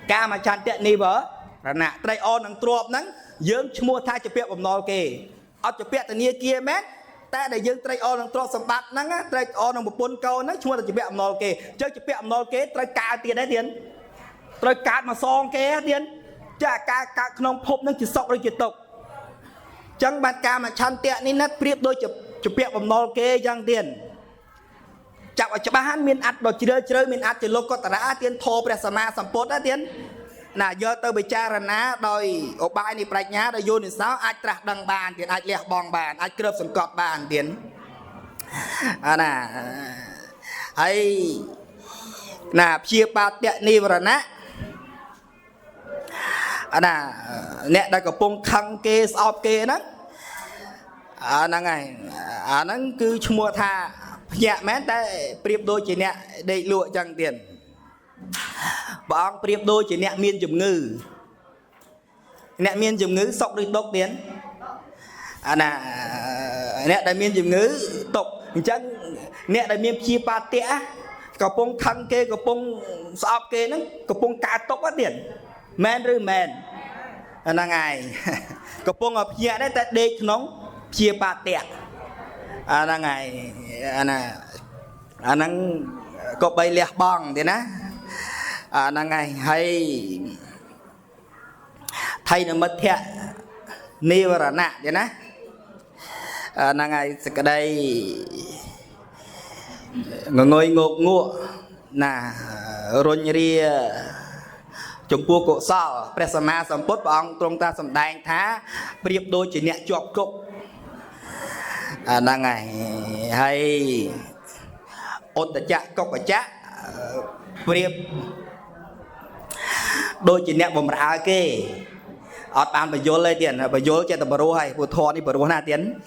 ca mà chăn tiện đi vợ nè trai on nàng trộm nắng dương mua thay chụp bẹo bầm nò kề ở chụp bẹo từ kia mét ta để dương trai on nàng trộm sầm bát nắng á trai on nàng một pôn câu nắng mua là chụp bẹo bầm nò kề chơi chụp bẹo bầm nò kề trai ca tiền đấy tiền rồi cát mà son kế tiền chả cá không phốp nó chỉ sọc rồi chỉ tục chẳng bàn cá mà chăn tiện nên nó priệp đôi chụp bẹo bằng nol kế chẳng tiền chặt ở chỗ bán miền ắt đòi chơi miền ắt chỉ lô có tả tiền thô bè sama sampot á tiền nà giờ tôi bị cha rần á đòi ở bài này bạch nhá đòi vô nên sao ai trả đằng bàn tiền ai lẹ bong bàn ai cướp sầm cọp bàn tiền nà hay nà chia ba tiện ni vào nè nè nè đây có pông khăng kê sọp kê đó năng ngày nó cứ mua tha nhẹ mến ta priệp đôi chỉ nè để lụa chẳng tiền bọn priệp đôi chỉ nè miên chùm ngư sọc đi đốt tiền nè đại miên chìm ngữ tục chân nè đại miên chia ba tía cậu pong khăn kê cậu pong sọp kê nó cậu pong cá tốc á tiền men rư men là ngày cậu pong ở phía đấy ta đê nóng chia ba tía là ngày năng có bay lẹ bong thì ná là ngày hay thay nó mất thiệt ni và nạ thì ná là ngày cái đây ngồi ngột ngụa nà rôn ria chủng pua cổ sao presama sầm pốt bong trong ta sầm đài thá priệp đôi chỉ nhẹ chọc cục là ngày hay ôn ta chạ cọc và chạ priệp đôi chỉ nhẹ bầm ra kê ở bàn bà vô lên tiền bà vô cho ta bà rô hay bà thọ đi bà rô na tiến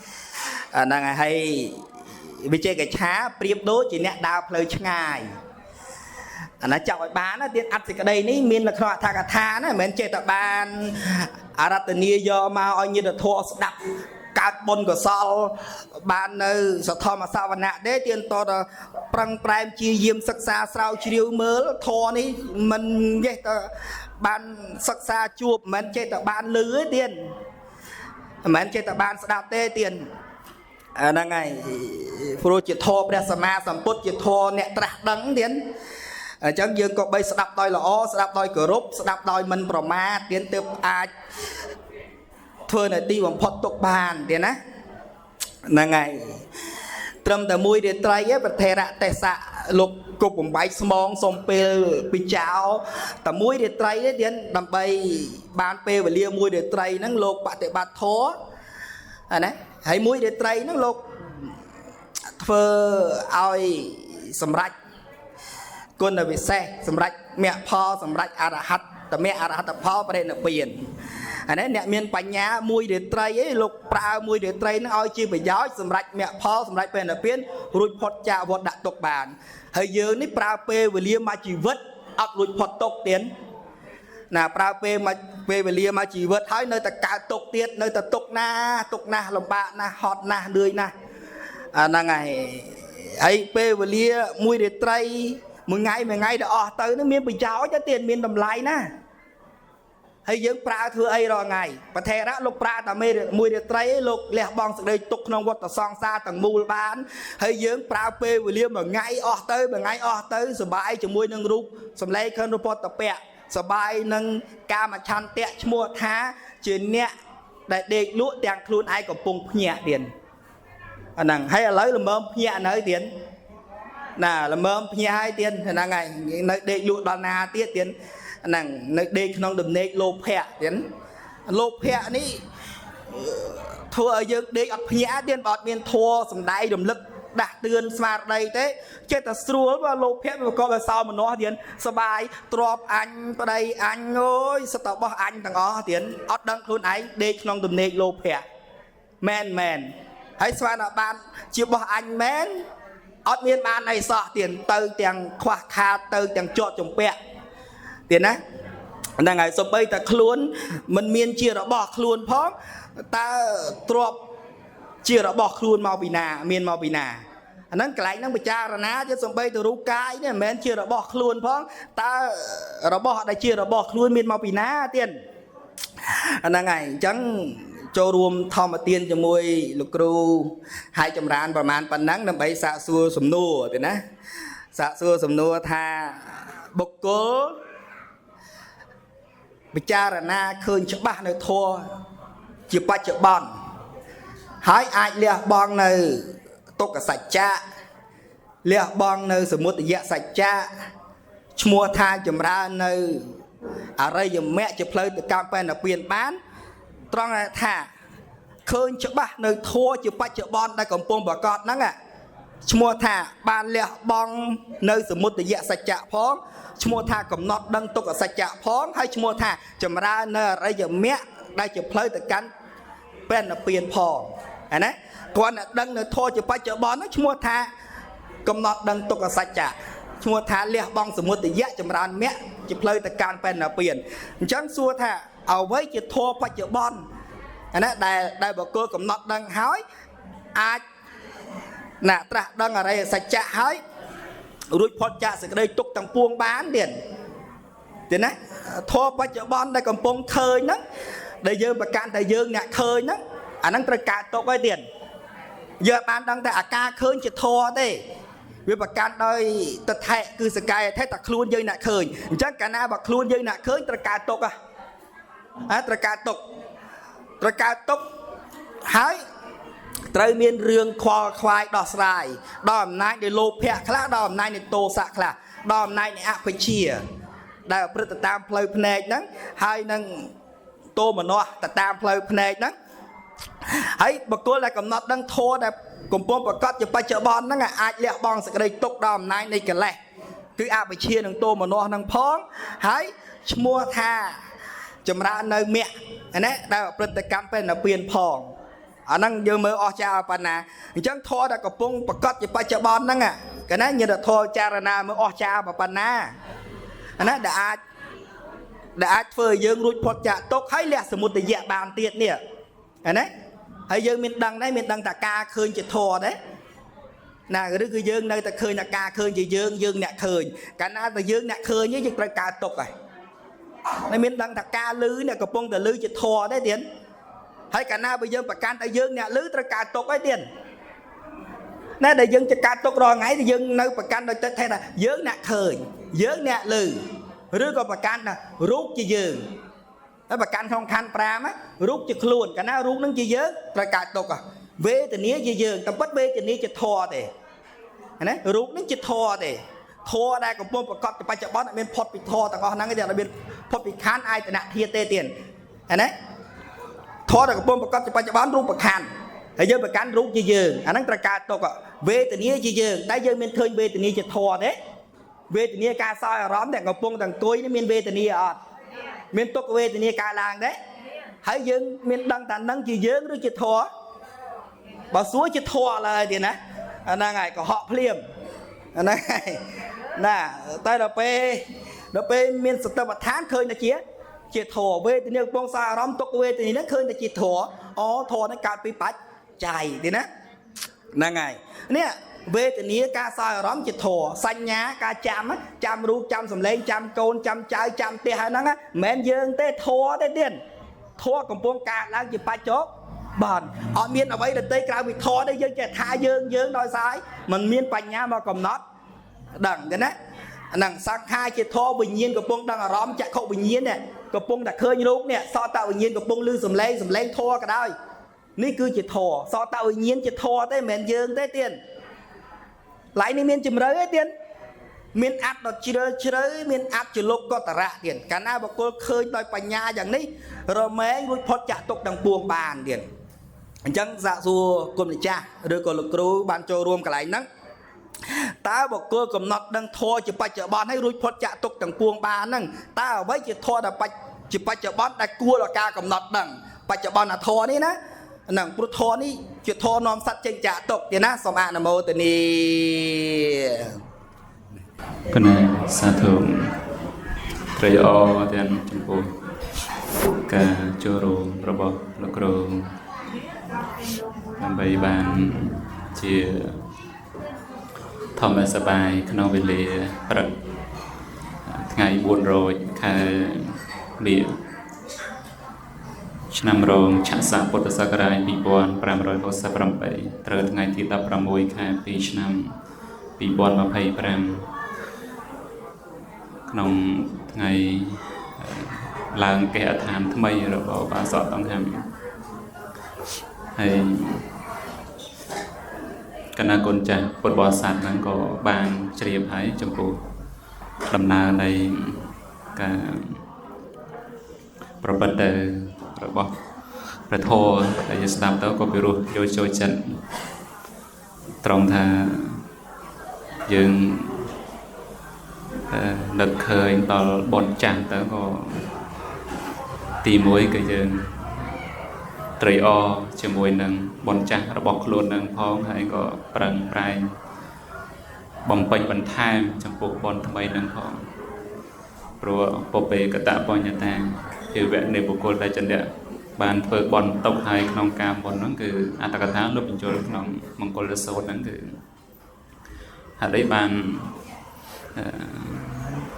là ngày hay vì chơi cái chá priệp đôi chỉ nhẹ đào lời ngay nó chọn bán nó tiền ăn thì cái đây ní miền là họ thà cả thà nó mình chơi tập bàn Aratania do mà anh như là thua đập carbon của sao bàn nơi sao thò mà sao và nạ đấy tiền to là prang prime chi diêm sắc xa sao chiêu mớ thò ní mình vậy ta bàn sắc xa chuột mình chơi tập bàn lưới tiền mình chơi tập bàn đạp tê tiền đang ngày pro chỉ thò bây giờ mà sắm bút chỉ thò nẹt trạc đắng tiền chẳng dương có bay đạp đôi là o đạp đôi cửa rúp đạp đôi mình pro ma tiền tiếp ai thưa này đi bằng phật tục bàn tiền á là ngày trầm tờ mùi để trai á vật thề rạ tè xạ lục cục bằng bánh mong xong pê bị cháo tờ mùi để trai á tiền đầm bay bàn pê và lia mùi để trai nó lục bạn để bạn thố đấy hãy mùi để trai nó lục thưa ai sầm rạch con là bị xe sầm rạch mẹ pho sầm rạch arahat tờ mẹ arahat tờ pho bên là biển anh ấy nè miền bánh nhá mùi để trai ấy lục pra mùi để trai nó oi chi phải giáo sầm rạch mẹ pho sầm rạch bên là biển rụt phật chạ vọt đặt tục bàn hơi giờ ní pra pe về lia mà chỉ vứt ấp rụt phật tục tiến nà pra pe mà pe về lia mà chỉ vứt thấy nơi ta cả tục tiết nơi ta tục na làm bạn na hot na lười na là ngày ấy pe về lia mùi để trai một ngày đã tới nó miền bị giáo cho tiền miền đầm lái na hay dưỡng pra thưa ấy rồi ngày và thề đó lục pra ta mùi để trai lục lẹ bong sự đây tục nông vật ta song xa tầng mù bán hay dưỡng pra pe với liêm mà ngày tới sờ bãi cho mùi nâng rúp sầm lấy khăn rúp ta pẹ sờ bãi nâng ca mà chăn tẹt mua thá chuyện nhẹ để để lúa đèn luôn ai còn pung nhẹ tiền anh hay là lấy là mơm nhẹ nơi tiền nà là mơm nhẹ hai tiền thì là ngày nơi để lúa đòn na tiết tiền nàng nơi đây không đầm nê lô phe tiến lô phe ní thua ở dương đây ấp nhã điên bọt miền thua sầm đáy đầm lực đạt tươn smart đây thế chết ta sưu và lô phe mà coi là sao mà nó tiến sờ bài drop anh vào đây anh ơi sao tao bỏ anh thằng ó tiến ót đăng luôn ấy đây không đầm nê lô phe men hãy xoay là ban chịu bỏ anh men ót miền ban này sợ tiền từ tiền khoa kha từ tiền chọn chồng pẹ tiền á đang ngày sập bay ta khluôn mình miên chia đã bỏ khluôn phó ta trộp chia đã bỏ khluôn màu bì nà miên màu bì nà anh cái này nó bị cha rồi ná chứ sập bay từ rú cái này mình chia đã bỏ khluôn phó ta đã bỏ đã chia đã bỏ khluôn miên màu bì nà tiền đang ngày chẳng cho rùm thò mà tiền cho môi lục ru hai trăm randประมาณ phần nắng làm bay xạ xua sầm nua tiền á xạ xua sầm nua tha bốc cố bị cha là na khơi cho ba nơi thua chỉ ba chợ bòn hãy ai lẹ bòn nơi tốt cả sạch cha lẹ bòn nơi sớm một dạ sạch cha mua tha chấm ra nơi ở đây giờ mẹ chụp lên từ campaign là quyền bán trong này thả khơi cho ba nơi thua chỉ ba chợ bòn đây còn pom bà con nắng à mua thả ban lẹ bòn nơi sớm một dạ sạch cha phóng mua tha cầm nọt đăng tục ở sạch chạ phóng hay mua tha chấm ra nơi đây giờ mẹ đây chụp lấy từ cắn bên là tiền phò anh ấy còn đăng nơi thôi chụp ba chợ bón nó mua tha cầm nọt đăng tục ở sạch chạ mua tha lẹ bong sớm một tỷ giá chấm ra mẹ chụp lấy từ cắn bên là tiền chẳng xua tha ở với chụp thua ba chợ bón ណាដែលបកគោកំណត់ដឹងហើយអាចណាត្រាស់ដឹងអរិយសច្ចៈហើយរួចផុតចាកសេចក្តីទុក្ខទាំងពួងបានទៀតណាធម៌បច្ចុប្បន្នដែលកំពុងឃើញហ្នឹងដែលយើងប្រកាន់តែយើងអ្នកឃើញហ្នឹងអាហ្នឹងត្រូវការទុក្ខហើយទៀតយើងបានដឹងតែអាការឃើញជាធម៌ទេវាប្រកាន់ដោយតថៈគឺសកាយថៈតែខ្លួនយើងអ្នកឃើញអញ្ចឹងកាលណាបើខ្លួនយើងអ្នកឃើញត្រូវការទុក្ខត្រូវការទុក្ខហើយត្រូវមានរឿងខ្វល់ខ្វាយដោះស្រាយដល់អំណាចនៃលោភៈខ្លះដល់អំណាចនៃទោសៈខ្លះដល់អំណាចនៃអបិជ្ជាដែលប្រព្រឹត្តតាមផ្លូវភ្នែកហ្នឹងហើយនឹងទោមនស្សទៅតាមផ្លូវភ្នែកហ្នឹងហើយបុគ្គលដែលកំណត់ដឹងធម៌ដែលកំពុងប្រកាសជាបច្ចុប្បន្នហ្នឹងអាចលះបង់សេចក្តីទុក្ខដល់អំណាចនៃកិលេសគឺអបិជ្ជានិងទោមនស្សហ្នឹងផងហើយឈ្មោះថាចម្រើននៅមគ្គណាដែលប្រព្រឹត្តកម្មពេលនៅពៀនផងអាហ្នឹងយើងមើលអស្ចារ្យប៉ុណ្ណាអញ្ចឹងធម៌ដែលកំពុងប្រកាសជាបច្ចុប្បន្នហ្នឹងកណាញាតិធម៌ចារណាមើលអស្ចារ្យប៉ុណ្ណាណាដែលអាចធ្វើឲ្យយើងរួចផុតចាកទុក្ខហើយលះសមុទយៈបានទៀតនេះណាហើយយើងមានដឹងដែរមានដឹងថាការឃើញជាធម៌ដែរណាឬគឺយើងនៅតែឃើញថាការឃើញជាយើងអ្នកឃើញកាលណាតែយើងអ្នកឃើញយើងត្រូវការទុក្ខហើយមានដឹងថាការលឺអ្នកកំពុងតែលឺជាធម៌ដែរទៀតហើយកាលណាបើយើងប្រកាន់តែយើងអ្នកលឺត្រូវការទុក្ខហើយទៀតណាដែលយើងจะការទុក្ខរាល់ថ្ងៃthìយើងនៅប្រកាន់ដោយទឹកថាយើងអ្នកឃើញយើងអ្នកលឺឬក៏ប្រកាន់ថារូបជាយើងហើយប្រកាន់ក្នុងខណ្ឌ5រូបជាខ្លួនកាលណារូបនឹងជាយើងត្រូវការទុក្ខវេទនាជាយើងតែពិតវេទនាជាធម៌ទេណារូបនឹងជាធម៌ទេធម៌ដែលកំពុងប្រកបបច្ចុប្បន្នអត់មានផុតពីធម៌ទាំងអស់ហ្នឹងទេអត់មានផុតពីខណ្ឌអាយតនៈធាតុទេទៀតណាធម៌ដែលកំពុងប្រកបបច្ចុប្បន្នរូបខណ្ឌហើយយើងប្រកាន់រូបជាយើងអាហ្នឹងត្រូវការទុក្ខវេទនាជាយើងតែយើងមានឃើញវេទនាជាធម៌ទេវេទនាការសោយអារម្មណ៍តែកំពុងតែអង្គុយនេះមានវេទនាអត់មានទុក្ខវេទនាកើតឡើងទេហើយយើងមានដឹងថានឹងជាយើងឬជាធម៌បើសួរជាធម៌ឡើយទៀតណាអាហ្នឹងហើយកុហកភ្លាមអាហ្នឹងហើយណាតែដល់ពេលមានសតិប្បដ្ឋានឃើញតែជាធម៌វេទនាកំពុងសោយអារម្មណ៍ទុក្ខវេទនាហ្នឹងឃើញតែជាធម៌អូធម៌ហ្នឹងកើតពីបច្ច័យទេណាហ្នឹងហើយនេះវេទនាការសោយអារម្មណ៍ជាធម៌សញ្ញាការចាំរូបចាំសម្លេងចាំកូនចាំចៅចាំផ្ទះហើយហ្នឹងមិនមែនយើងទេធម៌ទេទៀតធម៌កំពុងកើតឡើងជាបច្ចុប្បន្នអត់មានអ្វីដទៃក្រៅពីធម៌ទេយើងចេះថាយើងដោយសារមិនមានបញ្ញាមកកំណត់ដឹងទេណាហ្នឹងសង្ខារជាធម៌វិញ្ញាណកំពុងដឹងអារម្មណ៍ចក្ខុវិញ្ញាណនេះកំពុងតែឃើញរូបនេះសតវិញ្ញាណកំពុងឮសម្លេងធម៌ក៏ដោយនេះគឺជាធម៌សតវិញ្ញាណជាធម៌ទេមិនមែនយើងទេទៀតឡៃនេះមានជំរឿទេទៀតមានអត្តដ៏ជ្រៅមានអត្តចលុកកតរៈទៀតកាលណាបុគ្គលឃើញដោយបញ្ញាយ៉ាងនេះរមែងរួចផុតចាកទុក្ខទាំងពួងបានទៀតអញ្ចឹងសាកសួរគុណម្ចាស់ឬក៏លោកគ្រូបានចូលរួមកន្លែងហ្នឹងតើបុគ្គលកំណត់ដឹងធម៌ជាបច្ចុប្បន្នហើយរួចផុតចាកទុក្ខទាំងពួងបានហ្នឹងតើអ្វីជាធម៌ដែលជាបច្ចុប្បន្នដែលគួរដល់ការកំណត់ដឹងបច្ចុប្បន្នធម៌នេះណាហ្នឹងព្រោះធម៌នេះជាធម៌នាំសត្វចេញចាកទុក្ខទេណាសូមអនុមោទនាគណៈសាធុត្រៃអទាំងចំពោះការចូលរួមរបស់លោកគ្រូដើម្បីបានជាធម្មសបាយក្នុងវេលាព្រឹកថ្ងៃ4រោចខែមីឆ្នាំរោងឆស័កពុទ្ធសករាជ2568ត្រូវថ្ងៃទី16ខែ2ឆ្នាំ2025ក្នុងថ្ងៃឡើងគេហដ្ឋានថ្មីរបស់បាសកតង្ហាំហើយកណ្ណាគុណចាស់ពុទ្ធបរិស័ទហ្នឹងក៏បានជ្រាបហើយចំពោះដំណើរនៃការប្រព្រឹត្តទៅរបស់ព្រះធម៌ដែលយើងស្ដាប់ទៅក៏ពិរោះយកចូលចិត្តត្រង់ថាយើងនឹកឃើញដល់បនចាស់ទៅក៏ទី1គឺយើងត្រេកអរជាមួយនឹងបនចាស់របស់ខ្លួននឹងផងហើយក៏ប្រឹងប្រែងបំពេញបន្ថែមចំពោះបនថ្មីនឹងផងព្រោះពពេកតបញ្ញតាជាវៈនៃបុគ្គលដែលចន្ទៈ បានធ្វើបន់ຕົកហើយក្នុងការបន់ហ្នឹងគឺអត្តកថាលោកបញ្ចូលក្នុងមង្គលសូត្រហ្នឹងគឺហើយបាន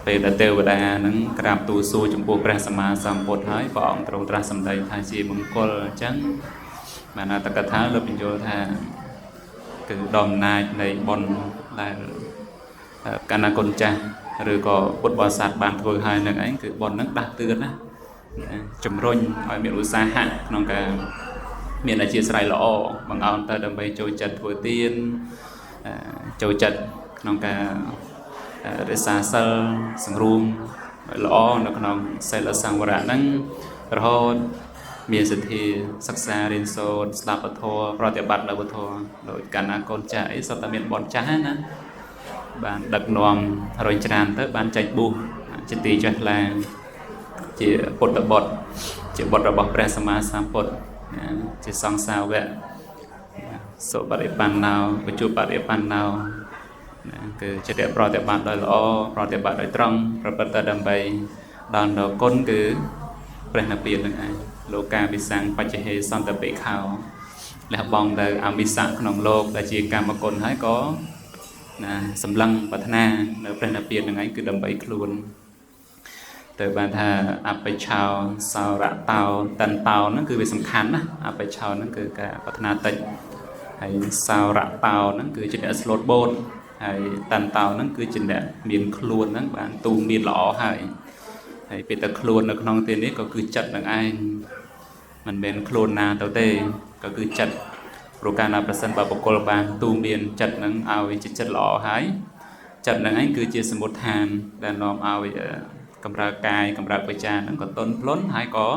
ពេលដែលទេវតាហ្នឹងក្រាបទូលសួរចំពោះព្រះសម្មាសម្ពុទ្ធហើយព្រះអង្គទ្រង់ត្រាស់សម្ដែងថាជាមង្គលអញ្ចឹងបានអត្តកថាលោកបញ្ចូលថាគឺដំណាចនៃបន់ដែលកណ្ណាគុណចាស់ឬក៏ពុទ្ធបរិស័ទបានធ្វើហើយនឹងឯងគឺបន់ហ្នឹងដាស់តឿនណាជំរុញឲ្យមានឧស្សាហៈក្នុងការមានអធិស្ឋានល្អបង្អោនទៅដើម្បីចូលចិត្តធ្វើទានចូលចិត្តក្នុងការរក្សាសិលសង្រួមល្អនៅក្នុងសិលសង្វរៈហ្នឹងរហូតមានសទ្ធាសិក្សារៀនសូត្រស្ដាប់ពធប្រតិបត្តិនៅពធដោយកណ្ណាកូនចាស់អីសុទ្ធតែមានបនចាស់ណាបានដឹកនាំរញច្រានទៅបានចែកប៊ូជាទីចុះឡាជាពុទ្ធបុត្រជាបុត្ររបស់ព្រះសម្មាសម្ពុទ្ធជាសង្សាវៈសុបរិបណ្ណោបច្ចុប្បរិបណ្ណោគឺជាអ្នកប្រតិបត្តិដោយល្អប្រតិបត្តិដោយត្រង់ប្រព្រឹត្តទៅដើម្បីដល់ដល់គុណគឺព្រះនិព្វាននឹងឯងលោកាវិសੰបច្ចហេសន្តបិខោលះបង់ទៅអមិសៈក្នុងលោកដែលជាកម្មគុណហើយក៏សម្លឹងប្រាថ្នានៅព្រះនិព្វាននឹងឯងគឺដើម្បីខ្លួនទៅបានថាអបិឆោសោរតោតន្តោហ្នឹងគឺវាសំខាន់ណាអបិឆោហ្នឹងគឺការប្រាថ្នាតិចហើយសោរតោហ្នឹងគឺជាអ្នកស្លូតបូតហើយតន្តោហ្នឹងគឺជាអ្នកមានខ្លួនហ្នឹងបានទូមានល្អហើយពេលតែខ្លួននៅក្នុងទីនេះក៏គឺចិត្តនឹងឯងមិនមែនខ្លួនណាទៅទេក៏គឺចិត្តព្រោះកាលណាប្រសិនបើបុគ្គលបានទូមានចិត្តនឹងឲ្យជាចិត្តល្អហើយចិត្តនឹងឯងគឺជាសមុទ្ឋានដែលនាំឲ្យកម្រើកាយកម្រើបច្ចានឹងក៏ទន់ភ្លន់ហើយក៏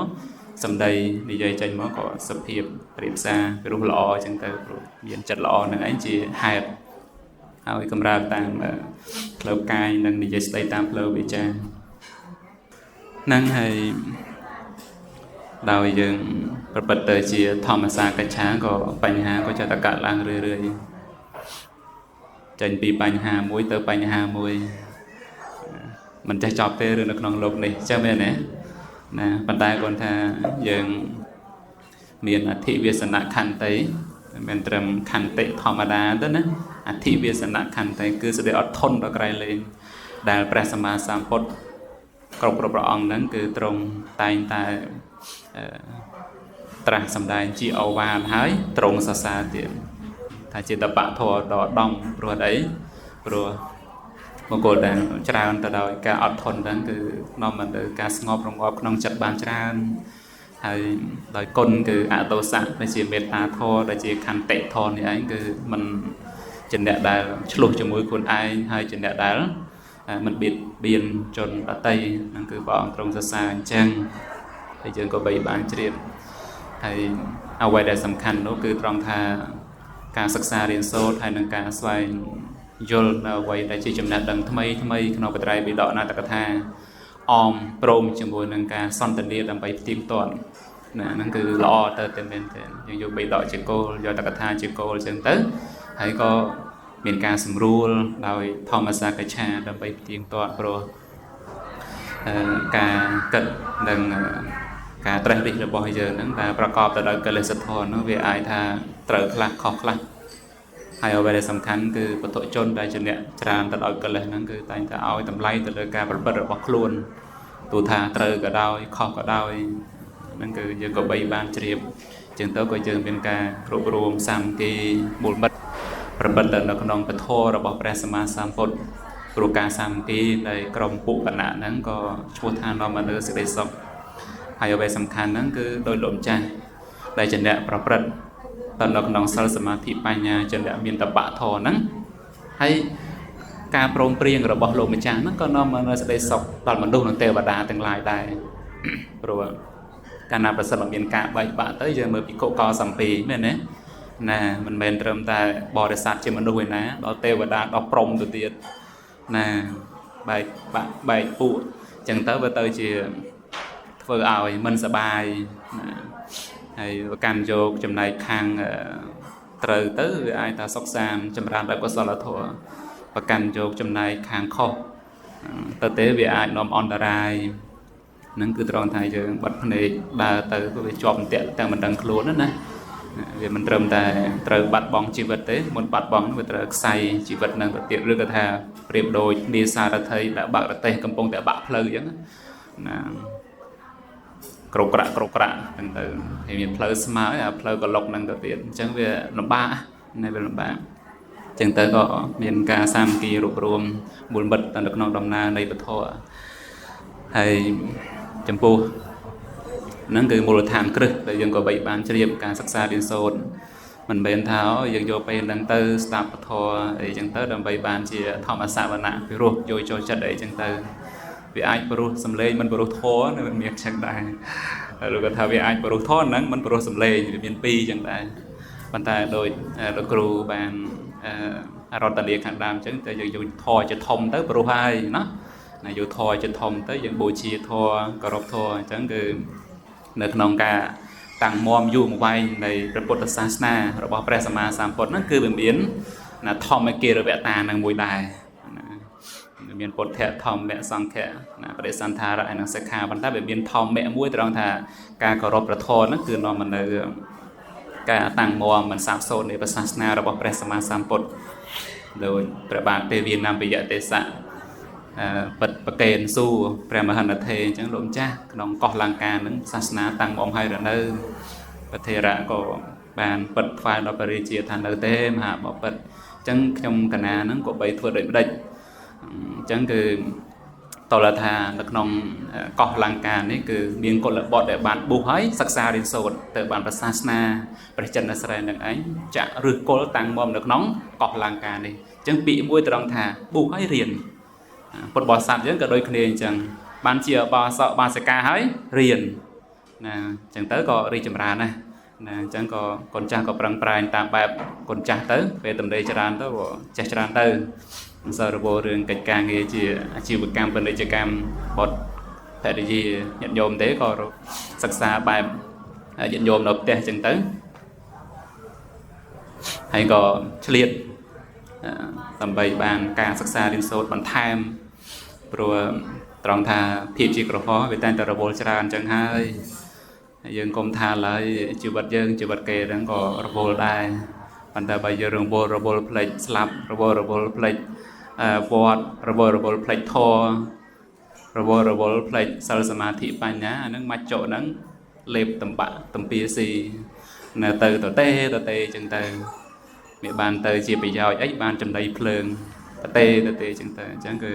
សម្ដីនិយាយចេញមកក៏សភាពប្រៀបសារពីរោះល្អអញ្ចឹងទៅព្រោះមានចិត្តល្អនឹងឯងជាហេតុឲ្យកម្រើតាមផ្លូវកាយនិងនិយាយស្ដីតាមផ្លូវវិជ្ជានឹងហើយដោយយើងប្រព្រឹត្តទៅជាធម្មសាកច្ឆាក៏បញ្ហាក៏ចិត្តកាត់ឡើងរឿយៗចេញពីបញ្ហាមួយទៅបញ្ហាមួយមិនចេះចប់ទេរឿងនៅក្នុងโลกនេះចឹងមែនទេណាប៉ុន្តែគាត់ថាយើងមានអធិវាសនៈខន្តីមិនមែនត្រឹមខន្តិធម្មតាទេណាអធិវាសនៈខន្តីគឺសេចក្តីអត់ធន់ដល់ក្រៃលែងដែលព្រះសម្មាសម្ពុទ្ធគ្រប់ព្រះអង្គហ្នឹងគឺទ្រង់តែងតែត្រាស់សម្ដែងជាឱវាទហើយទ្រង់សរសើរទៀតថាជាតបៈធម៌ដ៏ដំព្រោះអីព្រោះបុគ្គលដែលច្រើនទៅដោយការអត់ធន់ហ្នឹងគឺនាំមកទៅការស្ងប់រងាប់ក្នុងចិត្តបានច្រើនហើយដោយគុណគឺអតោសៈដែលជាមេត្តាធម៌ដែលជាខន្តិធម៌នេះឯងគឺមិនជាអ្នកដែលឆ្លោះជាមួយខ្លួនឯងហើយជាអ្នកដែលមិនបៀតបៀនជនដទៃហ្នឹងគឺព្រះអង្គទ្រង់សរសើរអញ្ចឹងហើយយើងក៏បីបានជ្រាបហើយអ្វីដែលសំខាន់នោះគឺត្រង់ថាការសិក្សារៀនសូត្រហើយនឹងការស្វែងយល់នៅអ្វីដែលជាចំណេះដឹងថ្មីថ្មីក្នុងបត្រៃបិដកអនាតកថាអមព្រមជាមួយនឹងការសន្ទនាដើម្បីផ្ទៀងផ្ទាត់ណាហ្នឹងគឺល្អទៅមែនទេយើងយកបិដកជាគោលយកតកថាជាគោលអញ្ចឹងទៅហើយក៏មានការសម្រួលដោយធម្មសាកច្ឆាដើម្បីផ្ទៀងផ្ទាត់ព្រោះការគិតនិងការត្រេះរិះរបស់យើងហ្នឹងតែប្រកបទៅដោយកិលេសធម៌ហ្នឹងវាអាចថាត្រូវខ្លះខុសខ្លះហើយអ្វីដែលសំខាន់គឺបតុជនដែលជាអ្នកច្រើនទៅដោយកិលេសហ្នឹងគឺតែងតែឲ្យតម្លៃទៅលើការប្រព្រឹត្តរបស់ខ្លួនទោះថាត្រូវក៏ដោយខុសក៏ដោយហ្នឹងគឺយើងក៏បីបានជ្រាបចឹងទៅក៏យើងមានការគ្រប់គ្រងសាមគ្គីមូលមិត្តប្រព្រឹត្តទៅនៅក្នុងពធរបស់ព្រះសម្មាសម្ពុទ្ធព្រោះការសាមគ្គីនៃក្រុមពុគណៈហ្នឹងក៏ឈ្មោះថានាំមកនៅសេចក្តីសុខហើយអ្វីសំខាន់ហ្នឹងគឺដោយលោកម្ចាស់ដែលជាអ្នកប្រព្រឹត្តទៅនៅក្នុងសិលសមាធិបញ្ញាជាអ្នកមានតបៈធម៌ហ្នឹងហើយការព្រមព្រៀងរបស់លោកម្ចាស់ហ្នឹងក៏នាំមកនៅសេចក្តីសុខដល់មនុស្សនិងទេវតាទាំងឡាយដែរព្រោះកាលណាប្រសិនបើមានការបែកបាក់ទៅយើងមើលពិខុកសំពីមែនទេណាមិនមែនត្រឹមតែបរិស័ទជាមនុស្សឯណាដល់ទេវតាដល់ព្រំទៅទៀតណាបែកបាក់បែកពួកអញ្ចឹងទៅវាទៅជាធ្វើឲ្យមិនសបាយណាហើយកាន់យកចំណែកខាងត្រូវទៅវាអាចថាសុខសាន្តចម្រើនដល់កុសលធម៌ប្រកាន់យកចំណែកខាងខុសទៅទេវាអាចនាំអន្តរាយ នឹងគឺត្រង់ថាយើងបាត់ភ្នែកដើរទៅវាជាប់អន្ទាក់តែមិនដឹងខ្លួនណាវាមិនត្រឹមតែត្រូវបាត់បង់ជីវិតទេមុនបាត់បង់វាត្រូវខ្សែជីវិតនឹងទៅទៀតឬក៏ថាប្រៀបដូចនាសារថីដែលបាក់រទេសកំពុងតែបាក់ផ្លូវអញ្ចឹងណាក្រក្រាក់ហ្នឹងទៅហើយមានផ្លូវស្មើអាផ្លូវកឡុកហ្នឹងទៅទៀតអញ្ចឹងវាលំបាកណាវាលំបាកអញ្ចឹងទៅក៏មានការសាមគ្គីរួបរวมមូលមិត្តនៅក្នុងដំណើរនៃពធហើយចំពោះហ្នឹងគឺមូលដ្ឋានគ្រឹះដែលយើងក៏បីបានជ្រាបការសិក្សារៀនសូត្រមិនមែនថាយើងយកពេលហ្នឹងទៅស្ដាប់ពធអីចឹងទៅដើម្បីបានជាធម្មសវណៈពិរោះយកចូលចិត្តអីចឹងទៅវាអាចព្រោះសំឡេងមិនព្រោះធម៌នៅមានចឹងដែរឬក៏ថាវាអាចព្រោះធម៌ហ្នឹងមិនព្រោះសំឡេងវាមានពីរចឹងដែរប៉ុន្តែដោយលោកគ្រូបានរតនាខាងដើមចឹងតែយើងយកធម៌ជាធំទៅព្រោះហើយណាណាយកធម៌ជាធំទៅយើងបូជាធម៌គោរពធម៌អញ្ចឹងគឺនៅក្នុងការតាំងមាំយូរមកវែងនៃព្រះពុទ្ធសាសនារបស់ព្រះសម្មាសម្ពុទ្ធហ្នឹងគឺវាមានណាធម្មគារវតានឹងមួយដែរណាមានពុទ្ធៈធម្មៈសង្ឃៈណាបដិសន្ធារៈហើយនឹងសិក្ខាប៉ុន្តែវាមានធម្មៈមួយត្រង់ថាការគោរពព្រះធម៌ហ្នឹងគឺនាំមកនៅការតាំងមាំមិនសាបសូន្យនៃសាសនារបស់ព្រះសម្មាសម្ពុទ្ធដោយព្រះបាទទេវាណាមពយៈទេសៈបិទប្រកេនសួរព្រះមហិន្ទថេរអញ្ចឹងលោកម្ចាស់ក្នុងកោះលង្កានឹងសាសនាតាំងមកហើយឬនៅប្រធេរៈក៏បានបិទថ្វាយដល់ព្រះរាជាថានៅទេមហាបពិតអញ្ចឹងខ្ញុំកណានឹងក៏បីធ្វើដូចម្ដេចអញ្ចឹងគឺតលថានៅក្នុងកោះលង្កានេះគឺមានកុលបុត្រដែលបានបុះហើយសិក្សារៀនសូត្រទៅបានប្រសាសនាព្រះចិនស្រែនឹងឯងចាក់ឫសគល់តាំងមកនៅក្នុងកោះលង្កានេះអញ្ចឹងពាក្យមួយត្រង់ថាបុះហើយរៀនពុទ្ធបរិស័ទយើងក៏ដូចគ្នាអញ្ចឹងបានជាបាសកបាសិកាហើយរៀនណាអញ្ចឹងទៅក៏រីកចម្រើនណាអញ្ចឹងក៏កូនចាស់ក៏ប្រឹងប្រែងតាមបែបកូនចាស់ទៅពេលតម្រេច្រើនទៅក៏ចេះច្រើនទៅមិនសូវរវល់រឿងកិច្ចការងារជាអាជីវកម្មពាណិជ្ជកម្មបុត្រភរិយាញាតិញោមទេក៏សិក្សាបែបញាតិញោមនៅផ្ទះអញ្ចឹងទៅហើយក៏ឆ្លៀតដើម្បីបានការសិក្សារៀនសូត្របន្ថែមព្រោះត្រង់ថាភាពជាក្រហមវាតែងតែរវល់ច្រើនអញ្ចឹងហើយយើងកុំថាឡើយជីវិតយើងជីវិតគេហ្នឹងក៏រវល់ដែរប៉ុន្តែបើយើងរវល់ផ្លេចស្លាប់រវល់ផ្លេចវត្តរវល់ផ្លេចធម៌រវល់ផ្លេចសិលសមាធិបញ្ញាអាហ្នឹងមកចុះហ្នឹងលេបតំបាក់តំពីស៊ីនៅទៅតេអញ្ចឹងទៅវាបានទៅជាប្រយោជន៍អីបានចំណៃភ្លើងតេអញ្ចឹងទៅអញ្ចឹងគឺ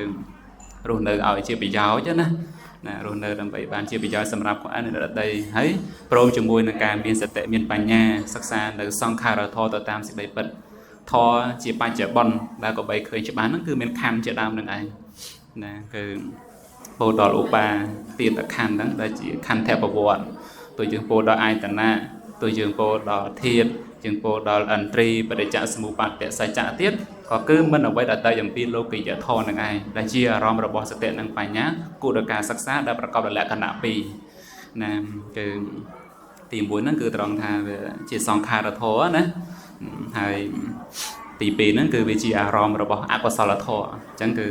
រស់នៅឲ្យជាប្រយោជន៍ណារស់នៅដើម្បីបានជាប្រយោជន៍សម្រាប់ខ្លួនឯងនិងដទៃហើយព្រមជាមួយនឹងការមានសតិមានបញ្ញាសិក្សានៅសង្ខារធម៌ទៅតាមសេចក្តីពិតធម៌ជាបច្ចុប្បន្នដែលក៏បីឃើញច្បាស់ហ្នឹងគឺមានខណ្ឌជាដើមនឹងឯងណាគឺពោលដល់ឧបាទានខណ្ឌហ្នឹងដែលជាខន្ធប្រវត្តិទោះយើងពោលដល់អាយតនៈទោះយើងពោលដល់ធាតុយើងពោលដល់ឥន្ទ្រីបដិច្ចសមុបត្តិសច្ចៈទៀតក៏គឺមិនអ្វីដែលតែអំពីលោកិយធម៌នឹងឯងដែលជាអារម្មណ៍របស់សតិនិងបញ្ញាគួរដល់ការសិក្សាដែលប្រកបដោយលក្ខណៈពីរណាគឺទី1ហ្នឹងគឺត្រង់ថាវាជាសង្ខារធម៌ណាហើយទី2ហ្នឹងគឺវាជាអារម្មណ៍របស់អកុសលធម៌អញ្ចឹងគឺ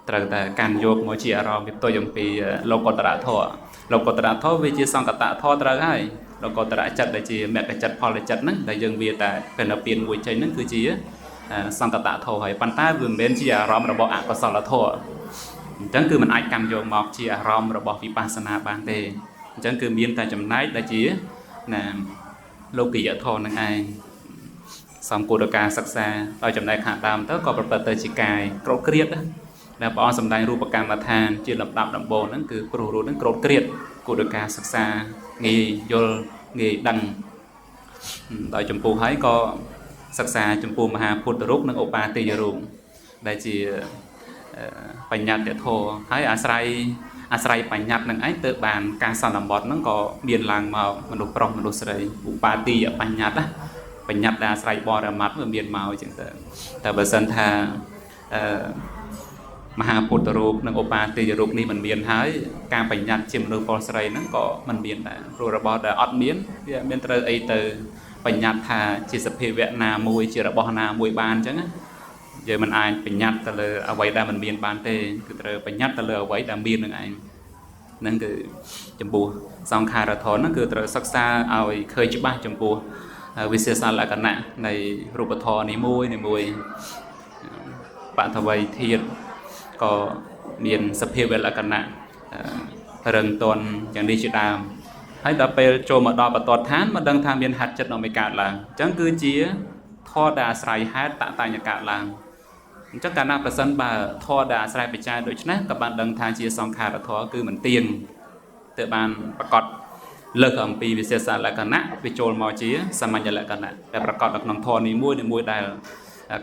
ត្រូវតែកាន់យកមកជាអារម្មណ៍វាផ្ទុយអំពីលោកុត្តរធម៌លោកុត្តរធម៌វាជាសង្កតធម៌ត្រូវហើយលោកុត្តរចិត្តដែលជាមគ្គចិត្តផលចិត្តហ្នឹងដែលយើងវាតែពេលនៅពៀនមួយចេញហ្នឹងគឺជាសង្កតធម៌ហើយប៉ុន្តែវាមិនមែនជាអារម្មណ៍របស់អកុសលធម៌អញ្ចឹងគឺมันអាចកម្មយកមកជាអារម្មណ៍របស់វិបស្សនាបានទេអញ្ចឹងគឺមានតែចំណែកដែលជាណាលោកិយធម៌នឹងឯងសំគួរដល់ការសិក្សាដោយចំណែកខាងដើមទៅក៏ប្រព្រឹត្តទៅជាកាយក្រោតក្រៀតដែលព្រះអង្គសម្ដែងរូបកម្មដ្ឋានជាលំដាប់ដំបូងហ្នឹងគឺព្រោះរូបហ្នឹងក្រោតក្រៀតគួរដល់ការសិក្សាងាយយល់ងាយដឹងដោយចម្ពោះហើយក៏សិក្សាចំពោះមហាពុទ្ធរូបនិងឧបាទាយរូបដែលជាបញ្ញត្តិធម៌ហើយអាស្រ័យបញ្ញត្តិនឹងឯងទៅបានការសន្និបាតហ្នឹងក៏មានឡើងមកមនុស្សប្រុសមនុស្សស្រីឧបាទាយបញ្ញត្តិបញ្ញត្តិដែលអាស្រ័យបរមត្តវាមានមកអញ្ចឹងទៅតែបើសិនថាមហាពុទ្ធរូបនិងឧបាទាយរូបនេះមិនមានហើយការបញ្ញត្តិជាមនុស្សប្រុសស្រីហ្នឹងក៏មិនមានដែរព្រោះរបស់ដែលអត់មានវាមានត្រូវអីទៅបញ្ញត្តិថាជាសភាវៈណាមួយជារបស់ណាមួយបានអញ្ចឹងយើងមិនអាចបញ្ញត្តិទៅលើអ្វីដែលមិនមានបានទេគឺត្រូវបញ្ញត្តិទៅលើអ្វីដែលមាននឹងឯង នឹងគឺចំពោះសង្ខារធនហ្នឹងគឺត្រូវសិក្សាឲ្យឃើញច្បាស់ចំពោះវិសេសលក្ខណៈនៃរូបធម៌នីមួយបតវ័យធាតុក៏មានសភាវលក្ខណៈរឹងទន់យ៉ាងនេះជាដើមហើយដល់ពេលចូលមកដល់បតតឋានមិនដឹងថាមានហេតុចិត្តនៅមិនកើតឡើងអញ្ចឹងគឺជាធម៌ដែលអាស្រ័យហេតុតតញ្ញកើតឡើងអញ្ចឹងកាលណាប្រសិនបើធម៌ដែលអាស្រ័យបច្ច័យដូច្នេះក៏បានដឹងថាជាសង្ខារធម៌គឺមិនទៀងទើបបានប្រកបលើកអំពីវិសេសលក្ខណៈវាចូលមកជាសាមញ្ញលក្ខណៈដែលប្រកបនៅក្នុងធម៌នីមួយដែល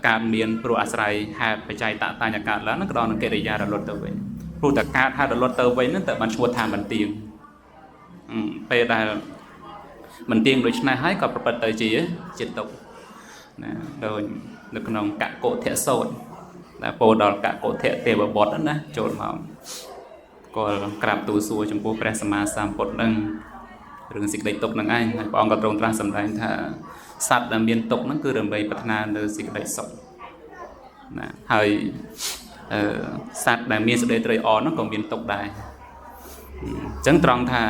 កើតមានព្រោះអាស្រ័យហេតុបច្ច័យតតញ្ញកើតឡើងនឹងក៏ដល់នឹងកិរិយារលត់ទៅវិញព្រោះតែកើតហេតុរលត់ទៅវិញហ្នឹងតើបានឈ្មោះថាមិនទៀងពេលដែលមិនទៀងដូច្នេះហើយក៏ប្រព្រឹត្តទៅជាទុក្ខណាដូចនៅក្នុងកកុធៈសូត្រដែលពោលដល់កកុធៈទេវបុត្រណាចូលមកក៏ក្រាបទូលសួរចំពោះព្រះសម្មាសម្ពុទ្ធនឹងរឿងសេចក្តីទុក្ខនឹងឯងហើយព្រះអង្គក៏ទ្រង់ត្រាស់សម្ដែងថាសត្វដែលមានទុក្ខហ្នឹងគឺដើម្បីប្រាថ្នានៅសេចក្តីសុខណាហើយសត្វដែលមានសេចក្តីត្រេកអរហ្នឹងក៏មានទុក្ខដែរអញ្ចឹងត្រង់ថា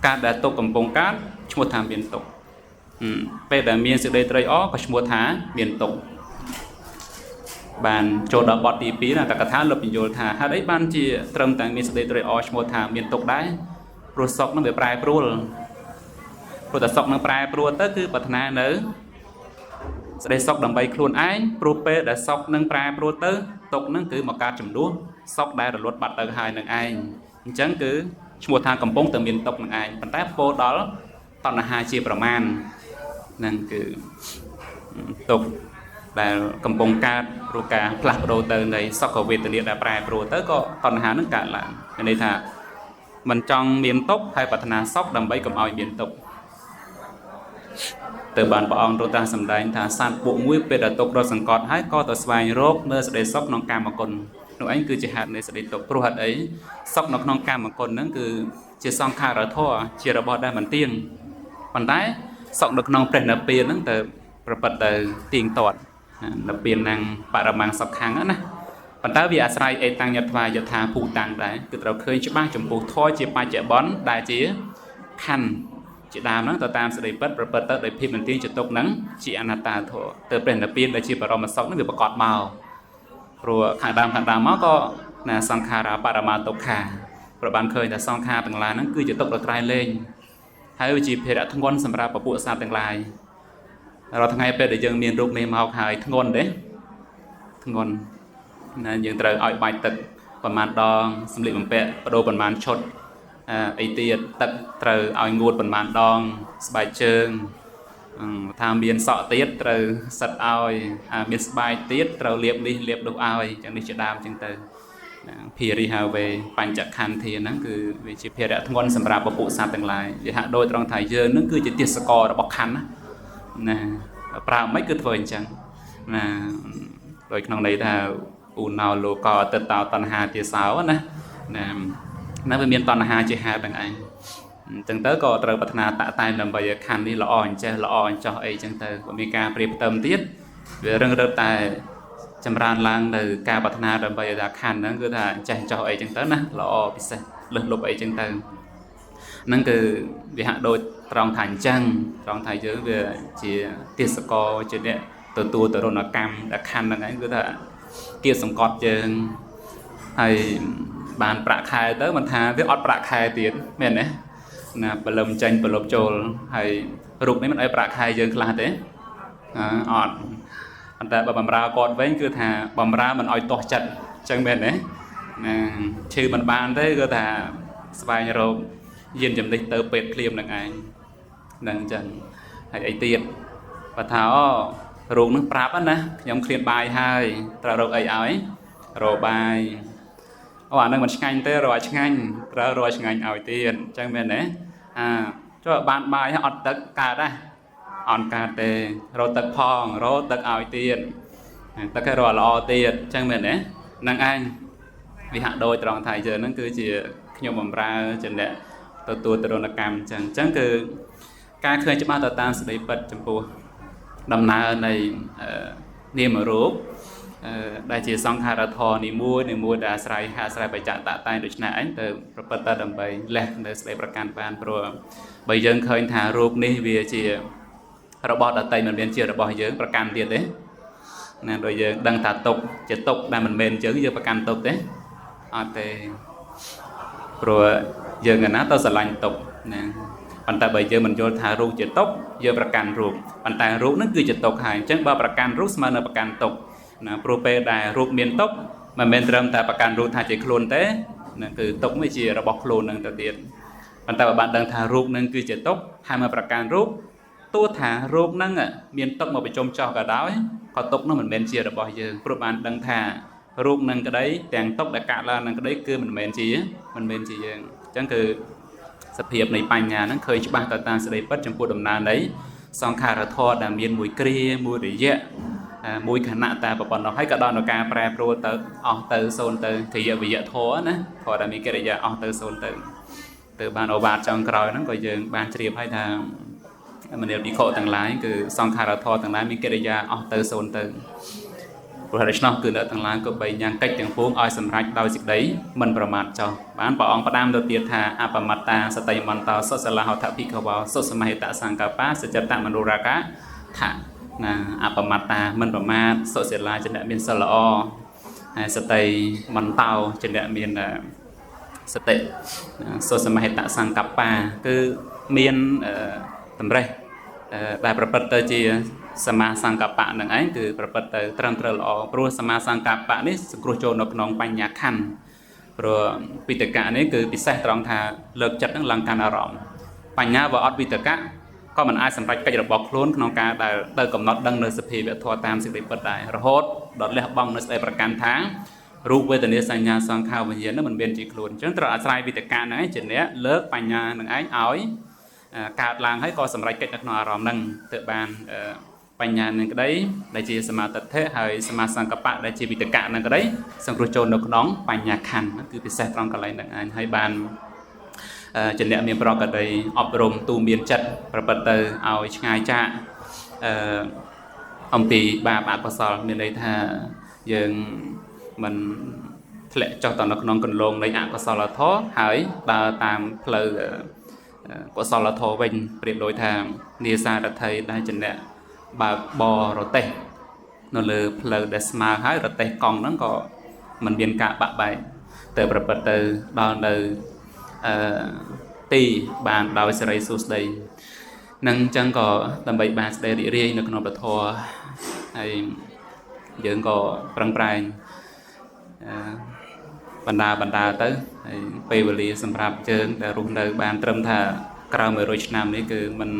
ការដែលទុក្ខកំពុងកើតឈ្មោះថាមានទុក្ខពេលដែលមានសេចក្តីត្រេកអរក៏ឈ្មោះថាមានទុក្ខបានចូលដល់បទទី2ណាតកថាលោកបញ្យល់ថាហេតុអីបានជាត្រឹមតែមានសេចក្តីត្រេកអរឈ្មោះថាមានទុក្ខដែរព្រោះសុខនឹងវាប្រែប្រួលព្រោះតែសុខនឹងប្រែប្រួលទៅគឺប្រាថ្នានៅសេចក្តីសុខដើម្បីខ្លួនឯងព្រោះពេលដែលសុខនឹងប្រែប្រួលទៅទុក្ខនឹងគឺមកកើតចំនួនសុខដែលរលត់បាត់ទៅហើយនឹងឯងអញ្ចឹងគឺឈ្មោះថាកំពុងតែមានទុក្ខនឹងឯងប៉ុន្តែពោលដល់តណ្ហាជាប្រមាណនឹងគឺទុក្ខដែលកំពុងកើតព្រោះការផ្លាស់ប្ដូរទៅនៃសុខវេទនាដែលប្រែប្រួលទៅក៏តណ្ហានឹងកើតឡើងមានន័យថាមិនចង់មានទុក្ខហើយប្រាថ្នាសុខដើម្បីកុំឲ្យមានទុក្ខទៅបានព្រះអង្គទ្រង់ត្រាស់សម្ដែងថាសត្វពួកមួយពេលដែលទុក្ខរត់សង្កត់ហើយក៏ទៅស្វែងរកនៅសេចក្តីសុខក្នុងកាមគុណនោះឯងគឺជាហេតុនៃសេចក្តីទុក្ខព្រោះហេតុអីសុខនៅក្នុងកាមគុណហ្នឹងគឺជាសង្ខារធម៌ជារបស់ដែលមិនទៀងប៉ុន្តែសុខនៅក្នុងព្រះនិព្វានហ្នឹងទៅប្រព្រឹត្តទៅទៀងទាត់និព្វាននឹងបរមង្គសុខខាងណាប៉ុន្តែវាអាស្រ័យអេតាំងយថាយថាភូតាំងដែរគឺត្រូវឃើញច្បាស់ចំពោះធម៌ជាបច្ចុប្បន្នដែលជាខណ្ឌជាដើមហ្នឹងទៅតាមសេចក្តីពិតប្រព្រឹត្តទៅដោយភាពមិនទៀងចតុកហ្នឹងជាអនត្តាធម៌ទៅព្រះនិព្វានដែលជាបរមសុខហ្នឹងវាប្រកបមកព្រោះខាងដើមមកក៏ណាសង្ខារបរមាទុក្ខាប្របានឃើញថាសង្ខារទាំងឡាយហ្នឹងគឺជាទុក្ខដ៏ក្រៃលែងហើយវាជាភារៈធ្ងន់សម្រាប់ពពួកសត្វទាំងឡាយរាល់ថ្ងៃពេលដែលយើងមានរូបនេះមកហើយធ្ងន់ទេធ្ងន់ណាយើងត្រូវឲ្យបាច់ទឹកប្រមាណដងសម្លៀកបំពាក់បដូរប្រមាណឈុតអីទៀតទឹកត្រូវឲ្យងូតប្រមាណដងស្បែកជើងថាមានសក់ទៀតត្រូវសិតឲ្យមានស្បែកទៀតត្រូវលាបនេះលាបនោះឲ្យចឹងនេះជាដើមចឹងទៅភារិហាវេបញ្ចក្ខន្ធាហ្នឹងគឺវាជាភារៈធ្ងន់សម្រាប់ពពួកសត្វទាំងឡាយវាហាក់ដូចត្រង់ថាយើងហ្នឹងគឺជាទាសកររបស់ខណ្ឌណាប្រើមិនគឺធ្វើអញ្ចឹងណាដោយក្នុងន័យថាឧណោលោកអតិតោតណ្ហាទាសោណាណាវាមានតណ្ហាជាហេតុទាំងឯងអញ្ចឹងទៅក៏ត្រូវប្រាថ្នាតតែដើម្បីឲ្យខណ្ឌនេះល្អអញ្ចេះល្អអញ្ចោះអីចឹងទៅបើមានការប្រៀបផ្ទឹមទៀតវារឹងរឹបតែចម្រើនឡើងនៅការប្រាថ្នាដើម្បីឲ្យខណ្ឌហ្នឹងគឺថាអញ្ចេះចោះអីចឹងទៅណាល្អពិសេសលឹះលុបអីចឹងទៅហ្នឹងគឺវាហាក់ដូចត្រង់ថាអញ្ចឹងត្រង់ថាយើងវាជាទាសករជាអ្នកទទួលទរណកម្មដែលខណ្ឌហ្នឹងឯងគឺថាគៀបសង្កត់យើងហើយបានប្រាក់ខែទៅមិនថាវាអត់ប្រាក់ខែទៀតមែនទេណាបលឹមចាញ់បលប់ចូលហើយរូបនេះមិនឲ្យប្រាក់ខែយើងខ្លះទេអត់ប៉ុន្តែបើបំរើគាត់វិញគឺថាបំរើមិនឲ្យទាស់ចិត្តអញ្ចឹងមែនទេណាឈឺមិនបានទេគឺថាស្វែងរកយានជំនិះទៅពេទ្យភ្លាមនឹងឯងហ្នឹងអញ្ចឹងហើយអីទៀតបើថារោគនឹងប្រាប់ណាខ្ញុំឃ្លានបាយហើយត្រូវរកអីឲ្យរកបាយអានឹងមិនឆ្ងាញ់ទេរកឲ្យឆ្ងាញ់ត្រូវរកឲ្យឆ្ងាញ់ឲ្យទៀតអញ្ចឹងមែនទេចុះបានបាយហើយអត់ទឹកកើតដែរអត់កើតទេរកទឹកផងរកទឹកឲ្យទៀតទឹកឲ្យរកល្អទៀតអញ្ចឹងមែនទេហ្នឹងឯងវាហាក់ដូចត្រង់ថាយើងហ្នឹងគឺជាខ្ញុំបំរើជាអ្នកទទួលទរណកម្មអញ្ចឹងគឺការឃើញច្បាស់ទៅតាមសេចក្តីពិតចំពោះដំណើរនៃនាមរូប ដែលជាសង្ខារធរនីមួយដែលអាស្រ័យបច្ចៈតតែងដូច្នេះឯងទៅប្រព្រឹត្តទៅដើម្បីលះនៅស្ដីប្រកាន់បានព្រោះបើយើងឃើញថារូបនេះវាជារបស់ដតីមិនមែនជារបស់យើងប្រកាន់ទៀតទេណាដោយយើងដឹងថាទុកជាទុកដែលមិនមែនយើងប្រកាន់ទុកទេអត់ទេព្រោះយើងកណាទៅស្រឡាញ់ទុកណាប៉ុន្តែបើយើងមិនយល់ថារូបជាទុកយើងប្រកាន់រូបប៉ុន្តែរូបនឹងគឺជាទុកហើយអញ្ចឹងបើប្រកាន់រូបស្មើនឹងប្រកាន់ទុកណាព្រោះពេលដែលរូបមានទុកមិនមែនត្រឹមតែប្រកាន់រូបថាជាខ្លួនទេណាគឺទុកវាជារបស់ខ្លួននឹងទៅទៀតប៉ុន្តែបើបានដឹងថារូបនឹងគឺជាទុកហើយមកប្រកាន់រូបទោះថារូបនឹងមានទុកមកប្រជុំចោះក៏ដោយក៏ទុកនោះមិនមែនជារបស់យើងព្រោះបានដឹងថារូបនឹងក្តីទាំងទុកដែលកើតឡើងនឹងក្តីគឺមិនមែនជាយើងអញ្ចឹងគឺសភាពនៃបញ្ញាហ្នឹងឃើញច្បាស់ទៅតាមសេចក្តីពិតចំពោះដំណើរនៃសង្ខារធម៌ដែលមានមួយគ្រាមួយរយៈមួយខណៈតែប៉ុណ្ណោះហើយក៏ដល់ដល់ការប្រែប្រួលទៅអស់ទៅសូន្យទៅកិរិយាវិយធម៌ណាធម៌ដែលមានកិរិយាអស់ទៅសូន្យទៅបានអូវាទចុងក្រោយហ្នឹងក៏យើងបានជ្រាបហើយថាមនាលភិក្ខុទាំងឡាយគឺសង្ខារធម៌ទាំងឡាយមានកិរិយាអស់ទៅសូន្យទៅព្រោះដូច្នោះគឺអ្នកទាំងឡាយក៏បីញ៉ាំងកិច្ចទាំងពួងឲ្យសម្រេចដោយសេចក្តីមិនប្រមាទចោះបានព្រះអង្គផ្ដាំទៅទៀតថាអបមត្តាសតិមន្តោសុសិលាហត្ថភិក្ខវោសុសមហិតសង្កប្បាសច្ចតមនោរាកាថាណាអបមត្តាមិនប្រមាទសុសិលាជាអ្នកមានសិលល្អហើយសតិមន្តោជាអ្នកមានសតិសុសមហិតសង្កប្បាគឺមានតម្រេះដែលប្រព្រឹត្តទៅជាសមាសង្កប្បៈនឹងឯងគឺប្រព្រឹត្តទៅត្រឹមត្រូវល្អព្រោះសមាសង្កប្បៈនេះសង្គ្រោះចូលនៅក្នុងបញ្ញាខណ្ឌព្រោះវិតកៈនេះគឺពិសេសត្រង់ថាលើកចិត្តនឹងឡើងកាន់អារម្មណ៍បញ្ញាបើអត់វិតកៈក៏មិនអាចសម្រេចកិច្ចរបស់ខ្លួនក្នុងការដែលទៅកំណត់ដឹងនៅសភាវៈធម៌តាមសេចក្តីពិតដែររហូតដល់លះបង់នៅស្ដីប្រកាន់ថារូបវេទនាសញ្ញាសង្ខារវិញ្ញាណនឹងមិនមានជាខ្លួនអញ្ចឹងត្រូវអាស្រ័យវិតកៈហ្នឹងឯងជាអ្នកលើកបញ្ញានឹងឯងឲ្យកើតឡើងហើយក៏សម្រេចកិច្ចនៅក្នុងអារម្មណ៍ហ្នឹងទើបបានបញ្ញានឹងក្តីដែលជាសមាទិដ្ឋិហើយសមាសង្កប្បៈដែលជាវិតកៈនឹងក្តីសង្គ្រោះចូលនៅក្នុងបញ្ញាខណ្ឌគឺពិសេសត្រង់កន្លែងហ្នឹងឯងហើយបានជាអ្នកមានប្រកបអប់រំទូមានចិត្តប្រព្រឹត្តទៅឲ្យឆ្ងាយចាកអំពីបាបអកុសលមានន័យថាយើងមិនធ្លាក់ចុះទៅនៅក្នុងគន្លងនៃអកុសលធម៌ហើយដើរតាមផ្លូវកុសលធម៌វិញប្រៀបដូចថានាសារថីដែលជាអ្នកបើកបរទេះនៅលើផ្លូវដែលស្មើហើយរទេះកង់ហ្នឹងក៏មិនមានការបាក់បែកទៅប្រព្រឹត្តទៅដល់នៅទីបានដោយសេរីសុស្ដីនឹងអញ្ចឹងក៏ដើម្បីបានស្ដីរីករាយនៅក្នុងពធហើយយើងក៏ប្រឹងប្រែងបណ្ដាទៅហើយពេលវេលាសម្រាប់យើងដែលរស់នៅបានត្រឹមថាក្រៅ100ឆ្នាំនេះគឺมัน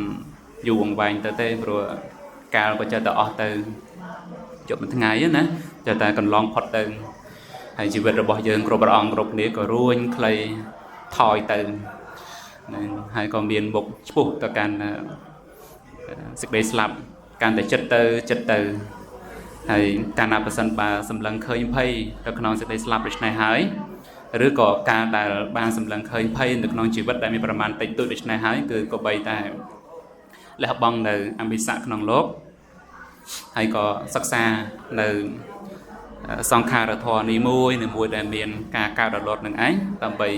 យូរអង្វែងទៅទេព្រោះកាលក៏ចេះតែអស់ទៅជប់មួយថ្ងៃណាចេះតែកន្លងផុតទៅហើយជីវិតរបស់យើងគ្រប់ព្រះអង្គគ្រប់គ្នាក៏រួញខ្លីថយទៅហើយក៏មានមុខឆ្ពោះទៅកាន់សេចក្តីស្លាប់កាន់តែចិត្តទៅហើយកាលណាប្រសិនបើសម្លឹងឃើញភ័យនៅក្នុងសេចក្តីស្លាប់ដូច្នេះហើយឬក៏ការដែលបានសម្លឹងឃើញភ័យនៅក្នុងជីវិតដែលមានប្រមាណតិចតួចដូច្នេះហើយគឺក៏បីតែលះបង់នៅអមិសៈក្នុងលោកហើយក៏សិក្សានៅសង្ខារធម៌នីមួយដែលមានការកើតរលត់នឹងឯងដើម្បី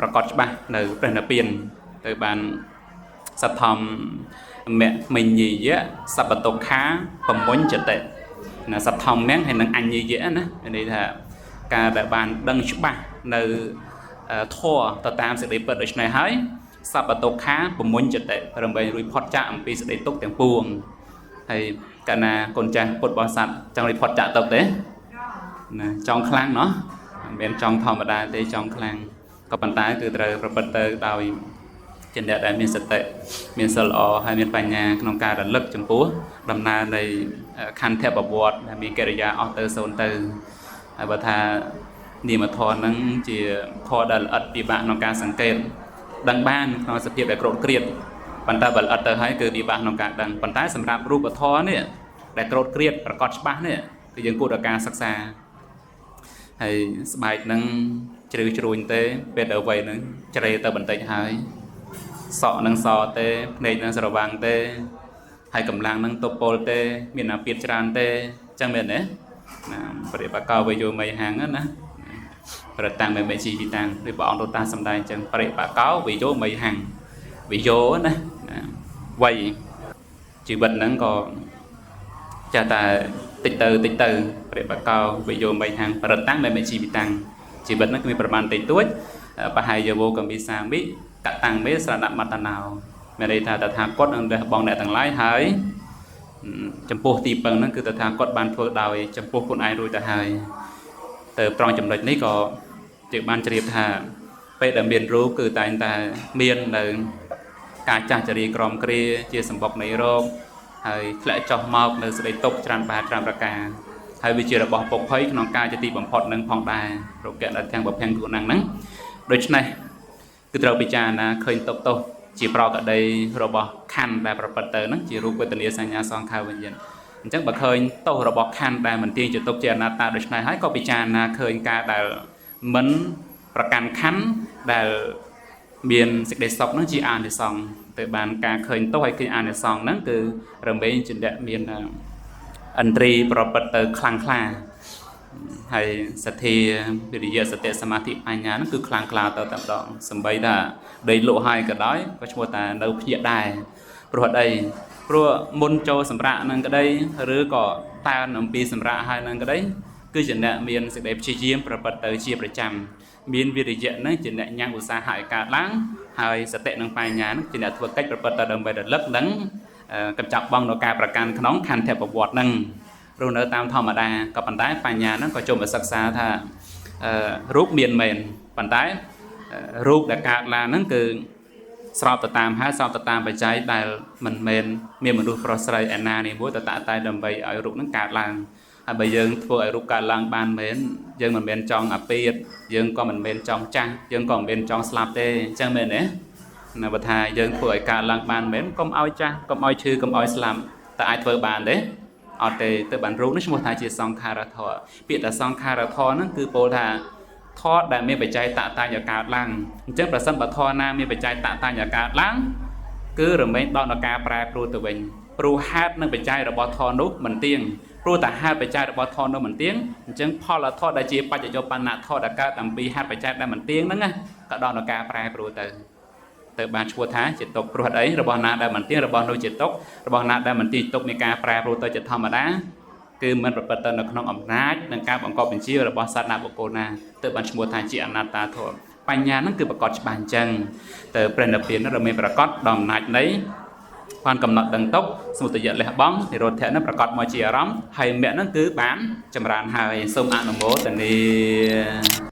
ប្រកាសច្បាស់នៅព្រះនិព្វានទៅបានសទ្ធម្មមមិញយៈសបតុខាប្រមុញ្ចតិណាសទ្ធម្មមហើយនឹងអញ្ញយៈណាមានន័យថាការដែលបានដឹងច្បាស់នៅធម៌ទៅតាមសេចក្តីពិតដូច្នេះហើយសបតុខាប្រមុញ្ចតិដើម្បីរួចផុតចាកអំពីសេចក្តីទុក្ខទាំងពួងហើយកាលណាកូនចាស់ពុទ្ធបរិស័ទចង់រួចផុតចាកទុក្ខទេណាចង់ខ្លាំងណោះមិនមែនចង់ធម្មតាទេចង់ខ្លាំងក៏ប៉ុន្តែគឺត្រូវប្រព្រឹត្តទៅដោយជាអ្នកដែលមានសតិមានសិលល្អហើយមានបញ្ញាក្នុងការរលឹកចំពោះដំណើរនៃខន្ធបវត្តដែលមានកិរិយាអស់ទៅសូន្យទៅហើយបើថានាមធម៌ហ្នឹងជាធម៌ដែលល្អិតពិបាកក្នុងការសង្កេតដឹងបានក្នុងសភាពដែលក្រោតក្រៀតប៉ុន្តែបើល្អិតទៅហើយគឺពិបាកក្នុងការដឹងប៉ុន្តែសម្រាប់រូបធម៌នេះដែលក្រោតក្រៀតប្រកបច្បាស់នេះគឺយើងគួរតែការសិក្សាហើយស្បែកហ្នឹងជ្រៅជ្រួញទេពេលទៅវ័យហ្នឹងជ្រេទៅបន្តិចហើយសក់នឹងសទេភ្នែកនឹងស្រវាំងទេហើយកម្លាំងនឹងទប់ពលទេមានអាពាធច្រើនទេអញ្ចឹងមែនទេ ប្រតិបកោវិយោមៃហាងណាប្រតាំងមេជីវិតាំងឬព្រះអង្គលោកតាសំដែងចឹងប្រតិបកោវិយោមៃហាងវិយោណាវ័យជីវិតហ្នឹងក៏ចាតែតិចទៅប្រតិបកោវិយោមៃហាងប្រតាំងមេជីវិតាំងជីវិតហ្នឹងគឺមានប្រមាណតិចតួចបហៃយោកមីសាមិកតាំងមេស្រណមតណោមានន័យថាតថាគតនឹងព្រះបងអ្នកទាំងឡាយហើយចំពោះទីពឹងហ្នឹងគឺតថាគតបានធ្វើដោយចំពោះខ្លួនឯងរួចទៅហើយទៅត្រង់ចំណុចនេះក៏ជាបានជ្រាបថាពេលដែលមានរូបគឺតែងតែមាននៅការចាស់ចរាក្រមគ្រាជាសម្បុកនៃរោគហើយធ្លាក់ចុះមកនៅសេចក្តីទុក្ខច្រើនប្រការហើយវាជារបស់ពុកភ័យក្នុងការជាទីបំផុតនឹងផងដែររោគៈដល់ទាំងបភង្គគូណាំងហ្នឹងដូច្នេះគឺត្រូវពិចារណាឃើញទុក្ខទោសជាប្រកដីរបស់ខណ្ឌដែលប្រព្រឹត្តទៅហ្នឹងជារូបវេទនាសញ្ញាសង្ខារវិញ្ញាណអញ្ចឹងបើឃើញទោសរបស់ខណ្ឌដែលមិនទាញជាទុក្ខជាអនត្តាដូច្នេះហើយក៏ពិចារណាឃើញការដែលមិនប្រកាន់ខណ្ឌដែលមានសេចក្តីសុខហ្នឹងជាអានិសង្សទៅបានការឃើញទោសហើយឃើញអានិសង្សហ្នឹងគឺរមែងជាអ្នកមានឥន្ទ្រីប្រព្រឹត្តទៅខ្លាំងក្លាហើយសទ្ធាវិរិយសតិសមាធិបញ្ញាហ្នឹងគឺខ្លាំងក្លាទៅតែម្ដងសម្បីថាដីលក់ហើយក៏ដោយក៏ឈ្មោះថានៅភ្ញាក់ដែរព្រោះអីព្រោះមុនចូលសម្រាប់នឹងក្តីឬក៏តានអំពីសម្រាប់ហើយនឹងក្តីគឺជាអ្នកមានសេចក្តីព្យាយាមប្រព្រឹត្តទៅជាប្រចាំមានវិរិយៈហ្នឹងជាអ្នកញ៉ាំងឧស្សាហ៍ឲ្យកើតឡើងហើយសតិនិងបញ្ញាហ្នឹងជាអ្នកធ្វើកិច្ចប្រព្រឹត្តទៅដើម្បីរលឹកនិងកញ្ចប់បងនៅការប្រកាន់ក្នុងខន្ធប្រវត្តិហ្នឹងរស់នៅតាមធម្មតាក៏ប៉ុន្តែបញ្ញាហ្នឹងក៏ចូលមកសិក្សាថារូបមានមែនប៉ុន្តែរូបដែលកើតឡើងហ្នឹងគឺស្របទៅតាមហេតុស្របទៅតាមបច្ច័យដែលមិនមែនមានមនុស្សប្រុសស្រីឯណានេះមួយតែដើម្បីឲ្យរូបហ្នឹងកើតឡើងហើយបើយើងធ្វើឲ្យរូបកើតឡើងបានមែនយើងមិនមែនចង់អាពាតយើងក៏មិនមែនចង់ចាស់យើងក៏មិនមែនចង់ស្លាប់ទេអញ្ចឹងមែនទេណាបើថាយើងធ្វើឲ្យកើតឡើងបានមែនកុំឲ្យចាស់កុំឲ្យឈឺកុំឲ្យស្លាប់តែអាចធ្វើបានទេអត់ទេទៅបានរូបនេះឈ្មោះថាជាសង្ខារធម៌ពាក្យថាសង្ខារធម៌ហ្នឹងគឺពោលថាធម៌ដែលមានបច្ច័យតតាញកើតឡើងអញ្ចឹងប្រសិនបើធម៌ណាមានបច្ច័យតតាញកើតឡើងគឺរមែងដល់ដល់ការប្រែប្រួលទៅវិញព្រោះហេតុនិងបច្ច័យរបស់ធម៌នោះមិនទៀងព្រោះតែហេតុបច្ច័យរបស់ធម៌នោះមិនទៀងអញ្ចឹងផលធម៌ដែលជាបច្ចយោបណ្ណធម៌ដែលកើតអំពីហេតុបច្ច័យដែលមិនទៀងហ្នឹងណាក៏ដល់ដល់ការប្រែប្រួលទៅបានឈ្មោះថាជាទុក្ខព្រោះអីរបស់ណាដែលមិនទៀងរបស់នោះជាទុក្ខរបស់ណាដែលមិនទៀងទុក្ខនៃការប្រែប្រួលទៅជាធម្មតាគឺមិនប្រព្រឹត្តទៅនៅក្នុងអំណាចនិងការបង្កប់បញ្ជារបស់សត្វណាបុគ្គលណាទៅបានឈ្មោះថាជាអនត្តាធម៌បញ្ញាហ្នឹងគឺប្រកបច្បាស់អញ្ចឹងទៅព្រះនិព្វាននោះមានប្រកបដោយអំណាចនៃបានកំណត់ដឹងទុកសមុទយៈលះបង់និរោធៈនឹងប្រកបមកជាអារម្មណ៍ហើយមគ្គហ្នឹងគឺបានចម្រើនហើយសូមអនុមោទនា